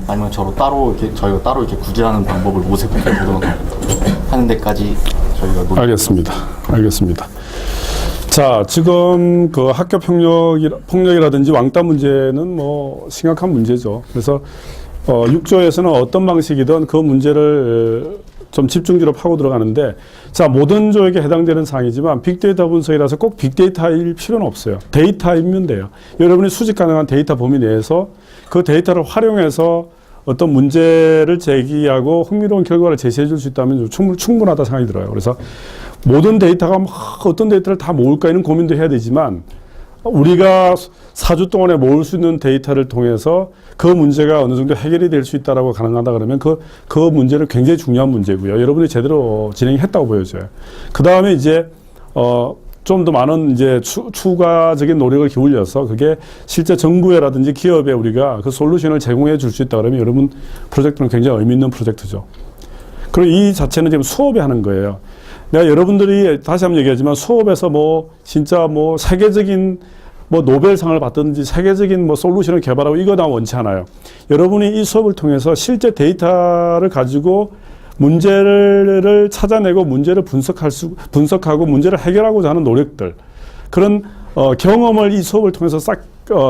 아니면 저희가 따로 이렇게 구제하는 방법을 모색해 보도록 하는 데까지 저희가 알겠습니다. 자, 지금 그 학교 폭력이라든지 왕따 문제는 뭐 심각한 문제죠. 그래서 6조에서는 어떤 방식이든 그 문제를 좀 집중적으로 파고 들어가는데, 자, 모든 조에게 해당되는 사항이지만 빅데이터 분석이라서 꼭 빅데이터일 필요는 없어요. 데이터이면 돼요. 여러분이 수집 가능한 데이터 범위 내에서 그 데이터를 활용해서 어떤 문제를 제기하고 흥미로운 결과를 제시해 줄 수 있다면 충분하다 생각이 들어요. 그래서 모든 데이터가 어떤 데이터를 다 모을까 이런 고민도 해야 되지만, 우리가 4주 동안에 모을 수 있는 데이터를 통해서 그 문제가 어느 정도 해결이 될 수 있다라고 가능하다 그러면 그 문제는 굉장히 중요한 문제고요. 여러분이 제대로 진행했다고 보여져요. 그 다음에 이제 좀 더 많은 이제 추가적인 노력을 기울여서 그게 실제 정부에라든지 기업에 우리가 그 솔루션을 제공해 줄 수 있다 그러면 여러분 프로젝트는 굉장히 의미 있는 프로젝트죠. 그리고 이 자체는 지금 수업에 하는 거예요. 내가 여러분들이 다시 한번 얘기하지만 수업에서 뭐 진짜 뭐 세계적인 뭐 노벨상을 받든지 세계적인 뭐 솔루션을 개발하고 이거 다 원치 않아요. 여러분이 이 수업을 통해서 실제 데이터를 가지고 문제를 찾아내고 문제를 분석하고 문제를 해결하고자 하는 노력들, 그런 경험을 이 수업을 통해서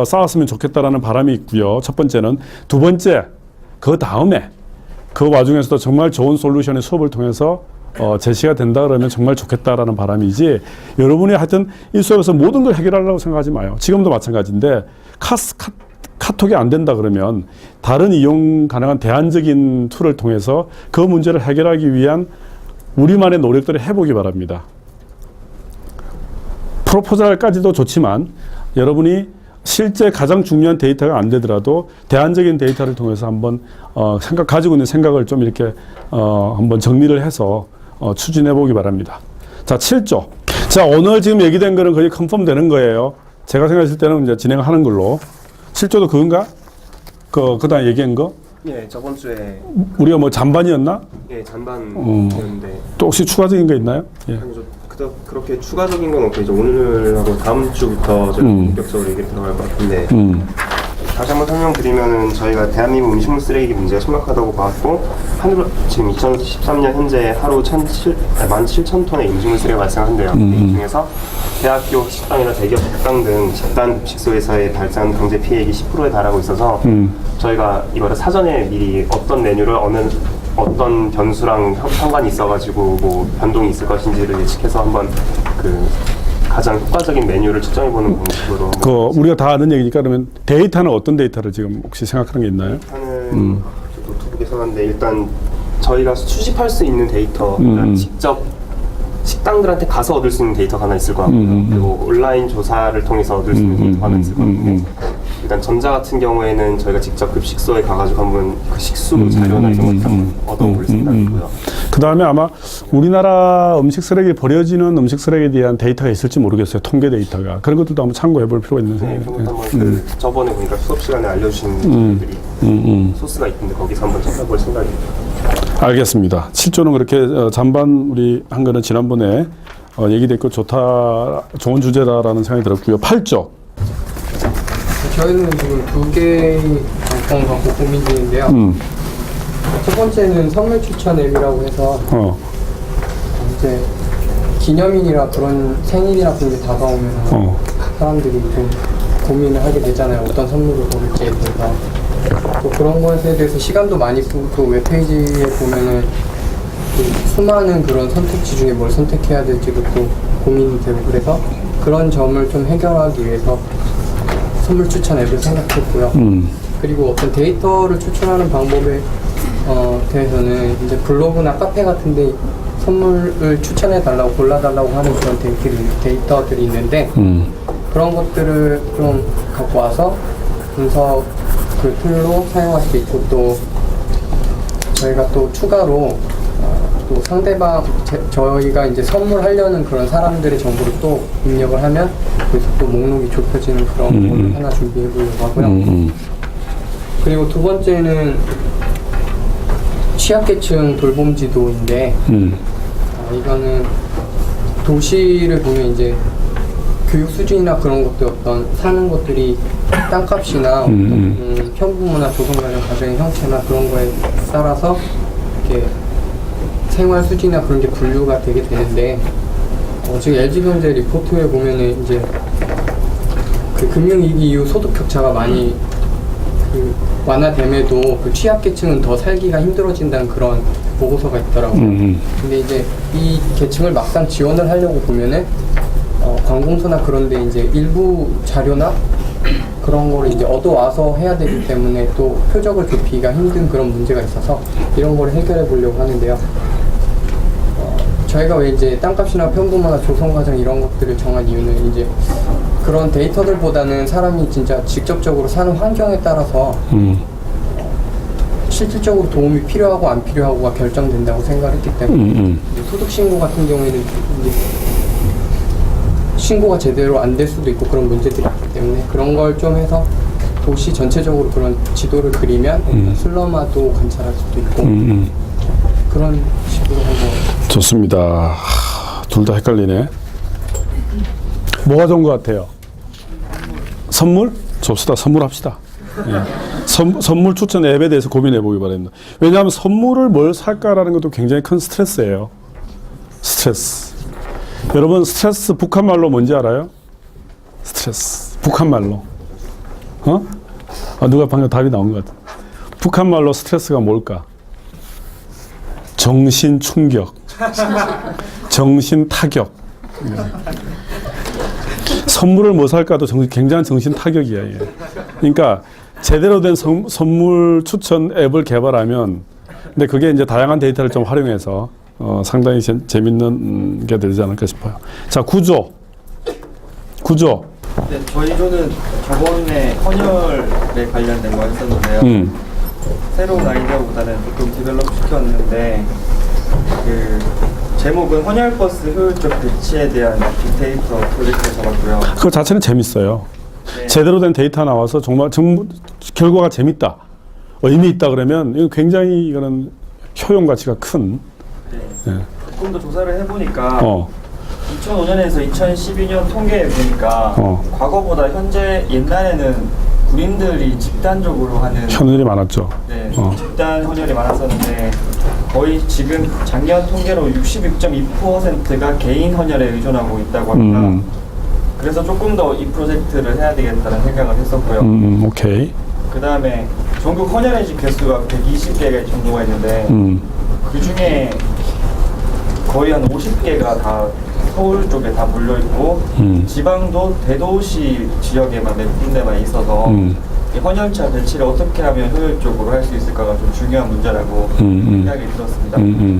쌓았으면 좋겠다라는 바람이 있고요. 첫 번째는. 두 번째, 그 다음에 그 와중에서도 정말 좋은 솔루션의 수업을 통해서 제시가 된다 그러면 정말 좋겠다라는 바람이지, 여러분이 하여튼 이 수업에서 모든 걸 해결하려고 생각하지 마요. 지금도 마찬가지인데 카톡이 안 된다 그러면 다른 이용 가능한 대안적인 툴을 통해서 그 문제를 해결하기 위한 우리만의 노력들을 해보기 바랍니다. 프로포절까지도 좋지만 여러분이 실제 가장 중요한 데이터가 안 되더라도 대안적인 데이터를 통해서 한번 가지고 있는 생각을 좀 이렇게 한번 정리를 해서 추진해 보기 바랍니다. 자, 7조. 자, 오늘 지금 얘기된 거는 거의 컨펌 되는 거예요. 제가 생각했을 때는 이제 진행하는 걸로. 7조도 그건가? 그 다음에 얘기한 거? 예, 저번 주에 우리가 뭐 잔반이었나? 예, 잔반이었는데 또 혹시 추가적인 거 있나요? 예. 그렇게 추가적인 건 없고 이제 오늘하고 다음 주부터 저희 본격적으로 얘기 들어갈 것 같은데 다시 한번 설명드리면은 저희가 대한민국 음식물 쓰레기 문제가 심각하다고 봤고 지금 2013년 현재 하루 17,000톤의 음식물 쓰레기가 발생한대요. 이 중에서 대학교 식당이나 대기업 식당 등 집단 급식소에서의 발생한 경제 피해액이 10%에 달하고 있어서 저희가 이거를 사전에 미리 어떤 메뉴를 어떤 변수랑 상관이 있어가지고 뭐 변동이 있을 것인지를 예측해서 한번 그 가장 효과적인 메뉴를 측정해보는 방식으로. 우리가 다 아는 얘기니까 그러면 데이터는 어떤 데이터를 지금 혹시 생각하는 게 있나요? 데이터는 노트북에 써놨는데 일단 저희가 수집할 수 있는 데이터, 직접 식당들한테 가서 얻을 수 있는 데이터가 하나 있을 것 같고요. 그리고 온라인 조사를 통해서 얻을 수 있는 데이터가 하나 있을 것 같은데 일단 전자 같은 경우에는 저희가 직접 급식소에 가가지고 한번 그 식수 자료나 이런 걸 얻어볼 생각이고요. 그 다음에 아마 우리나라 음식 쓰레기 버려지는 음식 쓰레기에 대한 데이터가 있을지 모르겠어요. 통계 데이터가. 그런 것들도 한번 참고해 볼 필요가 있는 생각이에요. 저번에 보니까 수업 시간에 알려주신 분들이 소스가 있는데 거기서 한번 찾아볼 생각입니다. 알겠습니다. 7조는 그렇게 잔반 우리 한 거는 지난번에 얘기됐고 좋은 주제다라는 생각이 들었고요. 8조. 저희는 지금 두 개의 안건 갖고 고민 중인데요. 첫 번째는 선물 추천 앱이라고 해서 이제 기념일이라 그런 생일이나 그런 게 다가오면 사람들이 좀 고민을 하게 되잖아요. 어떤 선물을 고를지에 대해서. 또 그런 것에 대해서 시간도 많이 쓰고 그 웹페이지에 보면은 그 수많은 그런 선택지 중에 뭘 선택해야 될지도 또 고민이 되고 그래서 그런 점을 좀 해결하기 위해서 선물 추천 앱을 생각했고요. 그리고 어떤 데이터를 추천하는 방법에 대해서는 이제 블로그나 카페 같은데 선물을 추천해 달라고 골라달라고 하는 그런 데이터들이 있는데 그런 것들을 좀 갖고 와서 분석 그 툴로 사용할 수 있고 또 저희가 또 추가로 또 상대방 저희가 이제 선물하려는 그런 사람들의 정보를 또 입력을 하면 그래서 또 목록이 좁혀지는 그런 부분을 하나 준비해 보려고 하고요. 그리고 두 번째는 취약계층 돌봄 지도인데 이거는 도시를 보면 이제 교육 수준이나 그런 것들 어떤 사는 것들이 땅값이나 어떤 편부모나 조성가정 가정의 형태나 그런 거에 따라서 이렇게 생활 수준이나 그런 게 분류가 되게 되는데 지금 LG경제 리포트에 보면은 이제 그 금융위기 이후 소득 격차가 많이 그 완화됨에도 그 취약계층은 더 살기가 힘들어진다는 그런 보고서가 있더라고요. 근데 이제 이 계층을 막상 지원을 하려고 보면은 관공서나 그런데 이제 일부 자료나 그런 거를 이제 얻어와서 해야 되기 때문에 또 표적을 좁히기가 힘든 그런 문제가 있어서 이런 거를 해결해 보려고 하는데요. 저희가 왜 이제 땅값이나 편부모나 조성가정 이런 것들을 정한 이유는 이제 그런 데이터들보다는 사람이 진짜 직접적으로 사는 환경에 따라서 실질적으로 도움이 필요하고 안 필요하고가 결정된다고 생각했기 때문에 소득 신고 같은 경우에는 이제 신고가 제대로 안 될 수도 있고 그런 문제들이 있기 때문에 그런 걸 좀 해서 도시 전체적으로 그런 지도를 그리면 슬럼화도 관찰할 수도 있고 그런 식으로 한번. 좋습니다. 둘 다 헷갈리네. 뭐가 좋은 것 같아요? 선물? 좋습니다. 선물합시다. 예. 선물 추천 앱에 대해서 고민해 보기 바랍니다. 왜냐하면 선물을 뭘 살까라는 것도 굉장히 큰 스트레스예요. 스트레스. 여러분 스트레스 북한말로 뭔지 알아요? 스트레스. 북한말로. 누가 방금 답이 나온 것 같아. 북한말로 스트레스가 뭘까? 정신 충격. 정신 타격. 선물을 뭐 살까도 굉장한 정신 타격이야. 예. 그러니까 제대로 된 선물 추천 앱을 개발하면, 근데 그게 이제 다양한 데이터를 좀 활용해서 상당히 재밌는 게 되지 않을까 싶어요. 자, 구조. 네, 저희조는 저번에 헌혈에 관련된 거 했었는데요. 새로운 아이디어보다는 조금 디벨롭 시켰는데 그 제목은 헌혈버스 효율적 배치에 대한 빅데이터 프로젝트를 잡았고요. 그 자체는 재밌어요. 네. 제대로 된 데이터 나와서 정말 결과가 재밌다, 의미 있다 그러면 이거 굉장히 이거는 효용 가치가 큰. 네. 예. 조금 더 조사를 해보니까 2005년에서 2012년 통계에 보니까 과거보다 현재 옛날에는 군인들이 집단적으로 하는 현혈이 많았죠. 네, 집단 헌혈이 많았었는데 거의 지금 작년 통계로 66.2%가 개인 헌혈에 의존하고 있다고 합니다. 그래서 조금 더 이 프로젝트를 해야 되겠다는 생각을 했었고요. 오케이. 그 다음에 전국 헌혈의 개수가 120개 정도가 있는데 그 중에 거의 한 50개가 다 서울 쪽에 다 몰려 있고 지방도 대도시 지역에만 몇 군데만 있어서 이 헌혈차 배치를 어떻게 하면 효율적으로 할 수 있을까가 좀 중요한 문제라고 생각이 들었습니다.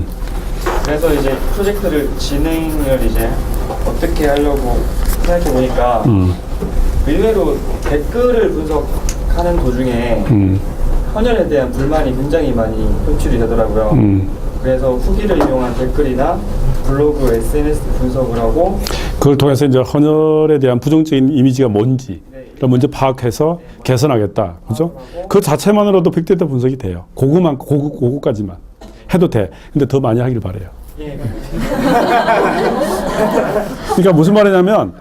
그래서 이제 프로젝트를 진행을 이제 어떻게 하려고 생각해 보니까 의외로 댓글을 분석하는 도중에 헌혈에 대한 불만이 굉장히 많이 표출이 되더라고요. 그래서 후기를 이용한 댓글이나 블로그, SNS 분석을 하고 그걸 통해서 이제 헌혈에 대한 부정적인 이미지가 뭔지 먼저 파악해서 개선하겠다, 그죠? 그 자체만으로도 빅데이터 분석이 돼요. 그거까지만 해도 돼. 근데 더 많이 하길 바래요. 예. 그러니까 무슨 말이냐면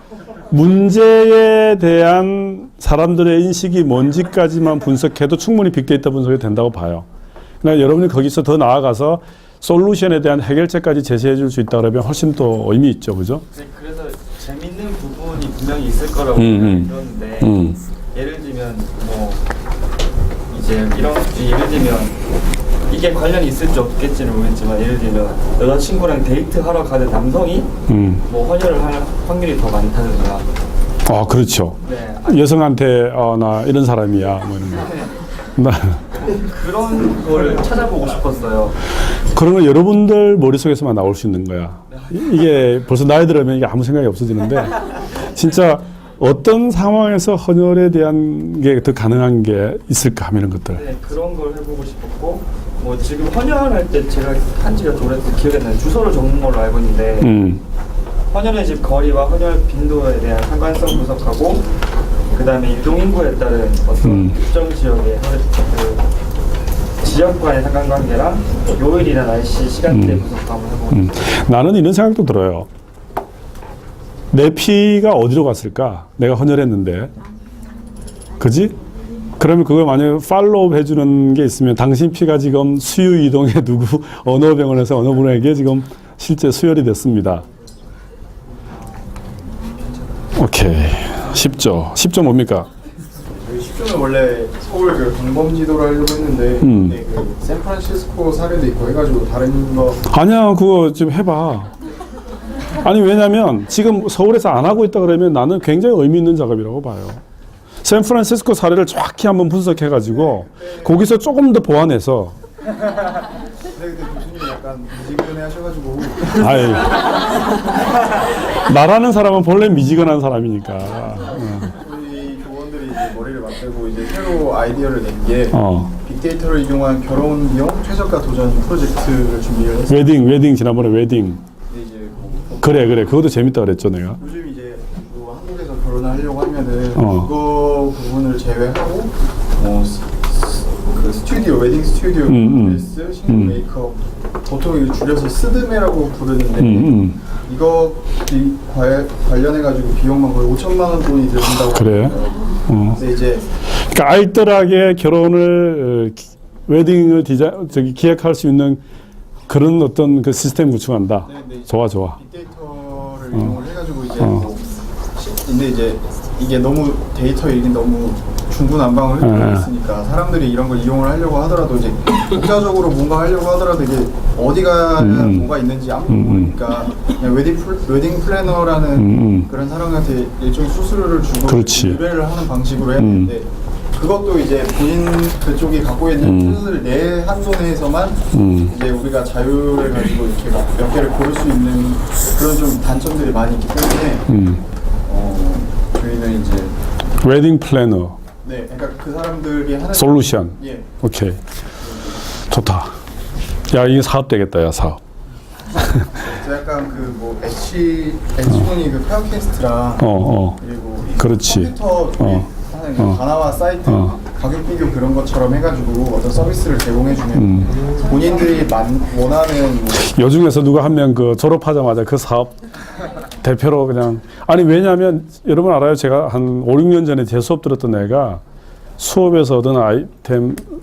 문제에 대한 사람들의 인식이 뭔지까지만 분석해도 충분히 빅데이터 분석이 된다고 봐요. 그러니까 여러분이 거기서 더 나아가서 솔루션에 대한 해결책까지 제시해 줄 수 있다 그러면 훨씬 더 의미 있죠, 그죠? 네, 그래서 재밌는 부분이 분명히 있을 거라고 들었는데 예를 들면 뭐 이제 예를 들면 이게 관련이 있을지 없겠지는 모르겠지만 예를 들면 여자친구랑 데이트하러 가는 남성이 뭐 헌혈을 할 확률이 더 많다든가 아, 그렇죠. 네, 여성한테 나 이런 사람이야 뭐 이런 거. 나 그런 걸 찾아보고 싶었어요. 그런 거 여러분들 머릿속에서만 나올 수 있는 거야. 이게 벌써 나이 들으면 이게 아무 생각이 없어지는데 진짜 어떤 상황에서 헌혈에 대한 게 더 가능한 게 있을까 하면 이런 것들. 네, 그런 걸 해보고 싶었고 뭐 지금 헌혈할 때 제가 한 지가 좀 오래돼서 기억이 안 나요. 주소를 적는 걸로 알고 있는데 헌혈의 집 거리와 헌혈 빈도에 대한 상관성 분석하고 그 다음에 유동 인구에 따른 어떤 특정 지역의 그 지역 간의 상관관계랑 요일이나 날씨, 시간대 분석도 한번 해보고 싶어요. 나는 이런 생각도 들어요. 내 피가 어디로 갔을까? 내가 헌혈했는데, 그지? 그러면 그걸 만약에 팔로우 해주는 게 있으면 당신 피가 지금 수유 이동에 누구 어느 병원에서 어느 분에게 지금 실제 수혈이 됐습니다. 오케이. 10조. 10조 뭡니까? 저희 10조는 원래 서울 그 방범지도를 하려고 했는데 근데 그 샌프란시스코 사례도 있고 해가지고 다른 거 아니야, 그거 좀 해봐. 아니, 왜냐면 지금 서울에서 안 하고 있다 그러면 나는 굉장히 의미 있는 작업이라고 봐요. 샌프란시스코 사례를 정확히 한번 분석해가지고 거기서 조금 더 보완해서. 근데 교수님이 약간 미지근해 하셔가지고 아이, 나라는 사람은 본래 미지근한 사람이니까. 우리 교원들이 이제 머리를 맞대고 이제 새로 아이디어를 낸 게 어. 빅데이터를 이용한 결혼 비용 최저가 도전 프로젝트를 준비를 했어요. 웨딩 지난번에 웨딩. 근데 이제 그래 그것도 재밌다 그랬죠 내가. 요즘 이제 뭐 한국에서 결혼을 하려고 하면은 어. 그거 부분을 제외하고 그 스튜디오 웨딩 스튜디오 드레스, 신부 메이크업 보통 이거 줄여서 스드메라고 부르는데 이거 관련해 가지고 비용만 거의 5천만 원 돈이 들는다고. 그래. 근데 이제 그러니까 알뜰하게 결혼을 웨딩을 기획할 수 있는 그런 어떤 그 시스템 구축한다. 네. 좋아. 빅데이터를 이용을 해가지고 이제 근데 이제 이게 너무 데이터 얘기 너무 중구난방을 흐르고 있으니까 사람들이 이런 걸 이용을 하려고 하더라도 이제 국가적으로 뭔가 하려고 하더라도 이게 어디가 뭐가 있는지 아무도 모르니까 그냥 웨딩 플래너라는 그런 사람한테 일종의 수수료를 주고 그렇지. 유배를 하는 방식으로 해야 되는데 그것도 이제 본인 그쪽이 갖고 있는 뜻을 내 한도 내에서만 이제 우리가 자유를 가지고 이렇게 몇 개를 고를 수 있는 그런 좀 단점들이 많이 있기 때문에 저희는 이제 웨딩 플래너. 네, 그러니까 그 사람들이 하는 솔루션. 예, 오케이. 좋다. 야, 이게 사업 되겠다, 야, 사업. 저 약간 그 뭐 H군이 그 팟캐스트랑 그리고 이 그렇지. 컴퓨터 하는 그 바나와 사이트 가격 비교 그런 것처럼 해가지고 어떤 서비스를 제공해주면 본인들이 원하는 뭐 요 중에서 누가 한 명 그 졸업하자마자 그 사업 대표로 그냥. 아니, 왜냐면 여러분 알아요? 제가 한 5, 6년 전에 제 수업 들었던 애가 수업에서 얻은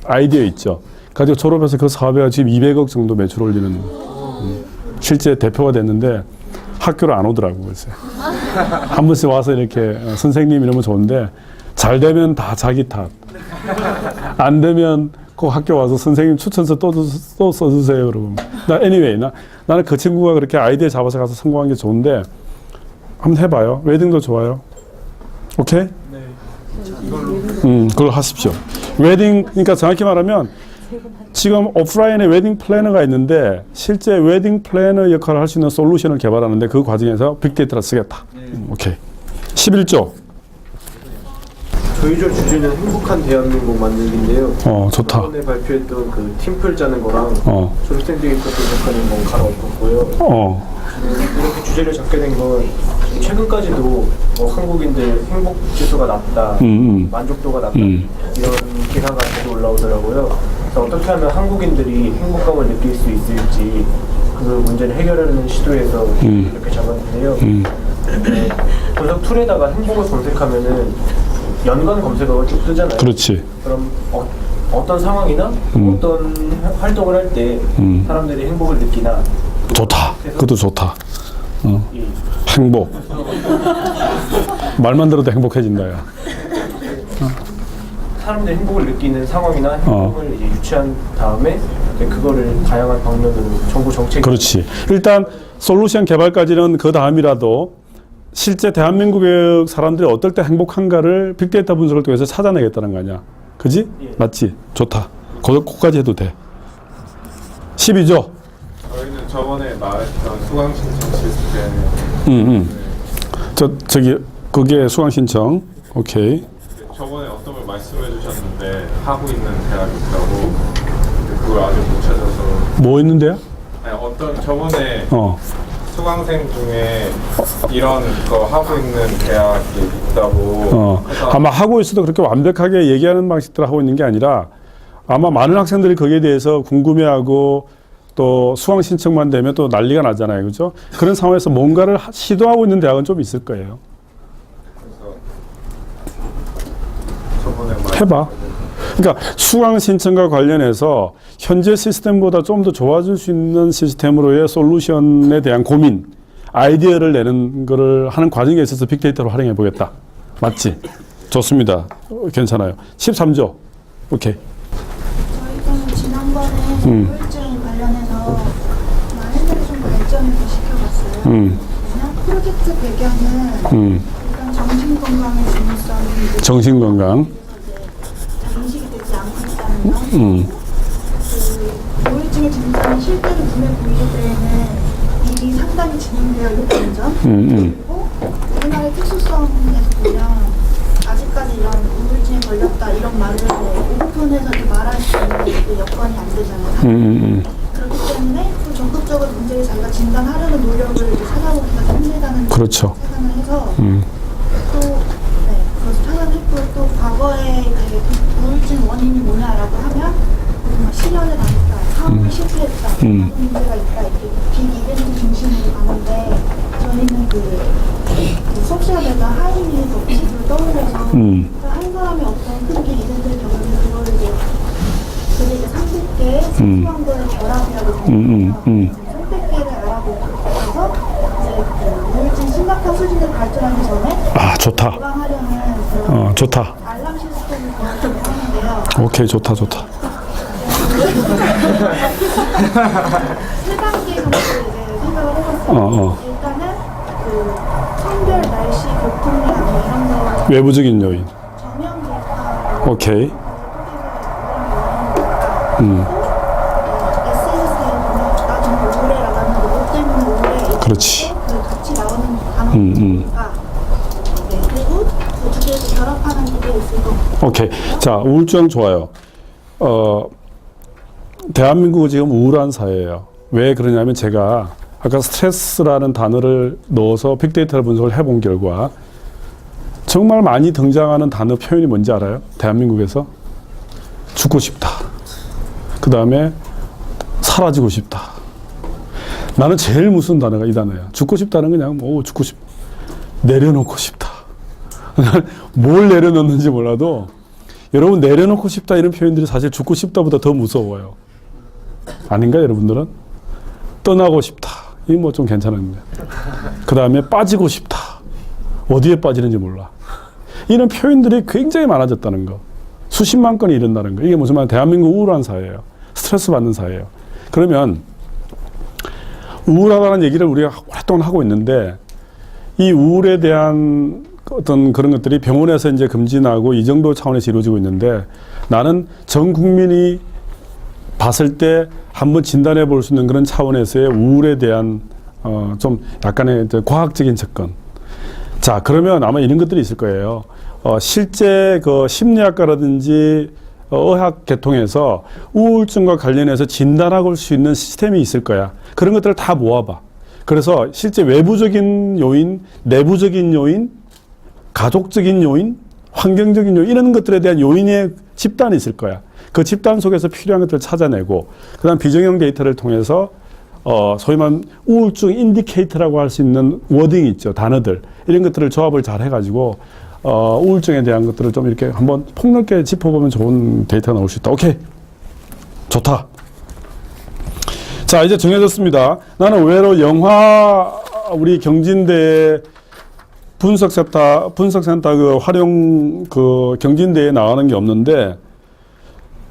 아이디어 있죠. 가지고 졸업해서 그 사업에 지금 200억 정도 매출 올리는 실제 대표가 됐는데 학교를 안 오더라고요. 그래서 한 번씩 와서 이렇게 선생님 이러면 좋은데 잘 되면 다 자기 탓. 안 되면 꼭 학교 와서 선생님 추천서 또 써주세요. 그러고. 나는 그 친구가 그렇게 아이디어 잡아서 가서 성공한 게 좋은데 한번 해봐요. 웨딩도 좋아요. 오케이? 네. 그걸 하십시오. 웨딩, 그러니까 정확히 말하면 지금 오프라인에 웨딩 플래너가 있는데 실제 웨딩 플래너 역할을 할 수 있는 솔루션을 개발하는데 그 과정에서 빅데이터를 쓰겠다. 오케이. 11조. 저희 조 주제는 행복한 대한민국 만들기인데요. 좋다. 이번에 발표했던 그 팀플 짜는 거랑 졸업생들이 분석하는 건 갈아엎었고요. 이렇게 주제를 잡게 된 건 최근까지도 뭐 한국인들 행복 지수가 낮다, 만족도가 낮다 이런 기사가 계속 올라오더라고요. 그래서 어떻게 하면 한국인들이 행복감을 느낄 수 있을지 그 문제를 해결하려는 시도에서 이렇게 잡았는데요. 분석 툴에다가 행복을 검색하면은 연관 검색어가 쭉 뜨잖아요. 그렇지. 그럼 어떤 상황이나 어떤 활동을 할 때 사람들이 행복을 느끼나. 좋다. 그것도 좋다. 행복. 말만 들어도 행복해진다. 야. 사람들이 행복을 느끼는 상황이나 행복을 이제 유치한 다음에 그거를 다양한 방면으로 정부 정책. 그렇지. 일단 솔루션 개발까지는 그 다음이라도 실제 대한민국의 사람들이 어떨 때 행복한가를 빅데이터 분석을 통해서 찾아내겠다는 거 아니야. 그지? 맞지? 좋다. 그거까지 해도 돼. 12조. 저희는 저번에 말했던 수강 신청 시스템. 저기 그게 수강 신청. 오케이. 저번에 어떤 걸 말씀해 주셨는데 하고 있는 대학이 있다고. 근데 그걸 아직 못 찾아서. 뭐 있는데요? 아니, 어떤 저번에 수강생 중에 이런 거 하고 있는 대학이 있다고. 아마 하고 있어도 그렇게 완벽하게 얘기하는 방식대로 하고 있는 게 아니라 아마 많은 학생들이 거기에 대해서 궁금해하고 또 수강 신청만 되면 또 난리가 나잖아요. 그죠? 그런 상황에서 뭔가를 시도하고 있는 대학은 좀 있을 거예요. 해봐. 그러니까 수강 신청과 관련해서 현재 시스템보다 좀 더 좋아질 수 있는 시스템으로의 솔루션에 대한 고민, 아이디어를 내는 거를 하는 과정에 있어서 빅데이터로 활용해 보겠다. 맞지? 좋습니다. 괜찮아요. 13조. 오케이. 저희가 지난번에 우울증 관련해서 많은 좀 발전을 시켜봤어요. 그냥 프로젝트 배경은 일단 정신건강의 중요성이 정신건강. 인식이 되지 않고 있다는 점. 그 우울증의 증상이 실제로 눈에 보일 때에는 이미 상당히 진행되어 있다는 점. 그리고 우리나라의 특수성에서 보면 아직까지 이런 우울증에 걸렸다 이런 말을 오픈해서 말할 수 있는 여건이 안 되잖아요. 그렇기 때문에 또 적극적으로 문제를 자기가 진단하려는 노력을 이제 찾아보기가 힘들다는 그렇죠. 생각을 해서 또 그래서 찾아냈고 또 과거에 이제 우울증 원인이 뭐냐라고 하면 실현을 안 했다, 사업을 실패했다, 이런 문제가 있다 이렇게 빅 이벤트 중심으로 가는데 저희는 그 수업 시간에가 하이니 법칙을 떠올려서 한 사람이 어떤 큰 이벤트를 겪으면 그거를 이제 300개 사소한 거의 결합이라고 보거든요. 300개를 알아보고 그래서 이제 그 우울증 심각한 수준으로 발전하기 전에 좋다. 예방하려는 좋다. 알람 시스템을 구현을 하는데요. 오케이, 좋다, 좋다. 3단계 정도 이제 생각을 해봤어요. 일단은 그 성별, 날씨, 교통량 이런 거 외부적인 요인. 전형 데이터 오케이. SNS에 보면 나 정말 우울해라는 뭐 때문에 우울해 그렇지. 그 같이 나오는 단어가 그리고 그 두 개를 결합하는 게 있을 거. 오케이. 자, 우울증 좋아요. 대한민국은 지금 우울한 사회예요. 왜 그러냐면 제가 아까 스트레스라는 단어를 넣어서 빅데이터를 분석을 해본 결과 정말 많이 등장하는 단어 표현이 뭔지 알아요? 대한민국에서? 죽고 싶다. 그 다음에 사라지고 싶다. 나는 제일 무서운 단어가 이 단어야. 죽고 싶다는 그냥 죽고 싶. 내려놓고 싶다. 뭘 내려놓는지 몰라도 여러분 내려놓고 싶다 이런 표현들이 사실 죽고 싶다보다 더 무서워요. 아닌가 여러분들은? 떠나고 싶다. 이게 뭐 좀 괜찮은데. 그 다음에 빠지고 싶다. 어디에 빠지는지 몰라. 이런 표현들이 굉장히 많아졌다는 거. 수십만 건이 이른다는 거. 이게 무슨 말? 대한민국 우울한 사회예요. 스트레스 받는 사회예요. 그러면 우울하다는 얘기를 우리가 오랫동안 하고 있는데 이 우울에 대한 어떤 그런 것들이 병원에서 이제 금지나고 이 정도 차원에서 이루어지고 있는데 나는 전 국민이 봤을 때 한번 진단해 볼 수 있는 그런 차원에서의 우울에 대한 좀 약간의 과학적인 접근. 자, 그러면 아마 이런 것들이 있을 거예요. 실제 그 심리학과라든지 의학 계통에서 우울증과 관련해서 진단할 수 있는 시스템이 있을 거야. 그런 것들을 다 모아봐. 그래서 실제 외부적인 요인, 내부적인 요인, 가족적인 요인, 환경적인 요인 이런 것들에 대한 요인의 집단이 있을 거야. 그 집단 속에서 필요한 것들을 찾아내고 그 다음 비정형 데이터를 통해서 소위 말하면 우울증 인디케이터라고 할 수 있는 워딩이 있죠. 단어들. 이런 것들을 조합을 잘 해가지고 우울증에 대한 것들을 좀 이렇게 한번 폭넓게 짚어보면 좋은 데이터가 나올 수 있다. 오케이. 좋다. 자, 이제 정해졌습니다. 나는 의외로 영화 우리 경진대 분석센터 그 활용 그 경진대에 나가는 게 없는데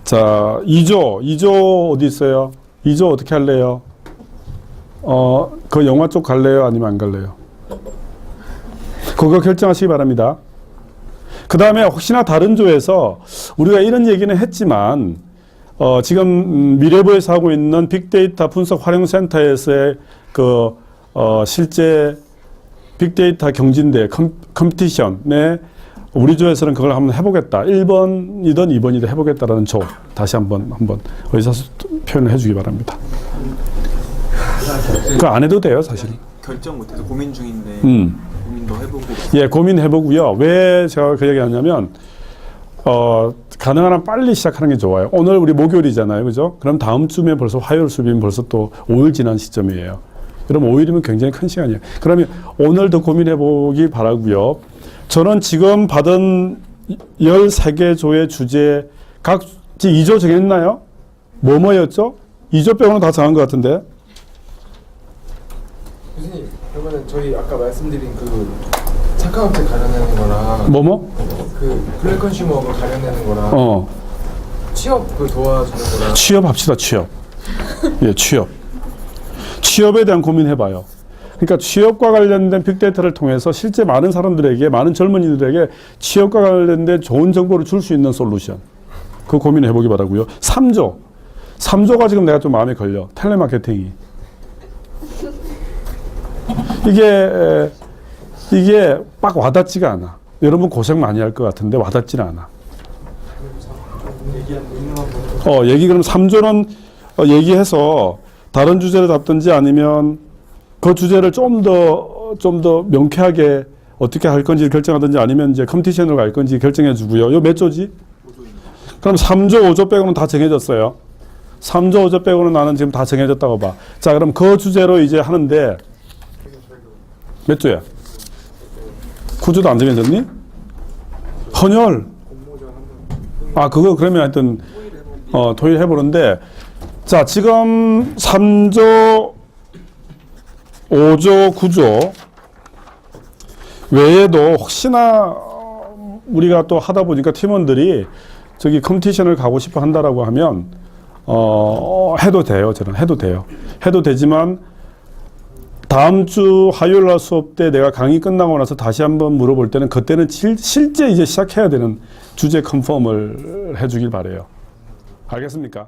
자, 2조 어디 있어요? 2조 어떻게 할래요? 그 영화 쪽 갈래요? 아니면 안 갈래요? 그거 결정하시기 바랍니다. 그 다음에 혹시나 다른 조에서 우리가 이런 얘기는 했지만 지금 미래부에서 하고 있는 빅데이터 분석 활용센터에서의 실제 빅데이터 경진대 컴피티션에 우리 조에서는 그걸 한번 해보겠다. 1번이든 2번이든 해보겠다라는 조 다시 한번 의사표현을 해주기 바랍니다. 그거 안 해도 돼요, 사실. 결정 못해서 고민 중인데 고민도 해보고. 예, 고민해보고요. 왜 제가 그 얘기 하냐면 가능한 한 빨리 시작하는 게 좋아요. 오늘 우리 목요일이잖아요, 그죠? 그럼 다음 주면 벌써 화요일 수업이면 벌써 또 5일 지난 시점이에요. 그럼 5일이면 굉장히 큰 시간이에요. 그러면 오늘 더 고민해보기 바라고요. 저는 지금 받은 13개 조의 주제 각 2조 정했나요? 뭐였죠? 2조 빼고는 다 정한 것 같은데. 교수님, 그러면 저희 아까 말씀드린 그 착화업체 가려내는 거랑 그 플랫 컨슈머가 가려내는 거랑 취업 그 도와주는 거랑 취업합시다. 취업. 예, 취업. 취업에 대한 고민해봐요. 그러니까 취업과 관련된 빅데이터를 통해서 실제 많은 사람들에게, 많은 젊은이들에게 취업과 관련된 좋은 정보를 줄 수 있는 솔루션. 그거 고민해보기 바라고요. 3조. 3조가 지금 내가 좀 마음에 걸려. 텔레마케팅이. 이게 막 와닿지가 않아. 여러분 고생 많이 할 것 같은데 와닿지는 않아. 얘기 그럼 3조는 얘기해서 다른 주제를 잡든지 아니면 그 주제를 좀 더 명쾌하게 어떻게 할 건지 결정하든지 아니면 이제 컴피티션으로 갈 건지 결정해 주고요. 요 몇 조지? 그럼 3조, 5조 빼고는 다 정해졌어요. 3조, 5조 빼고는 나는 지금 다 정해졌다고 봐. 자, 그럼 그 주제로 이제 하는데 몇 조야? 9조도 안 정해졌니? 헌혈. 그거 그러면 하여튼 토의를 해보는데 자, 지금 3조, 5조, 9조 외에도 혹시나 우리가 또 하다 보니까 팀원들이 저기 컴피티션을 가고 싶어 한다라고 하면 해도 돼요. 저는 해도 돼요. 해도 되지만 다음 주 화요일 날 수업 때 내가 강의 끝나고 나서 다시 한번 물어볼 때는 그때는 실제 이제 시작해야 되는 주제 컨펌을 해주길 바래요. 알겠습니까?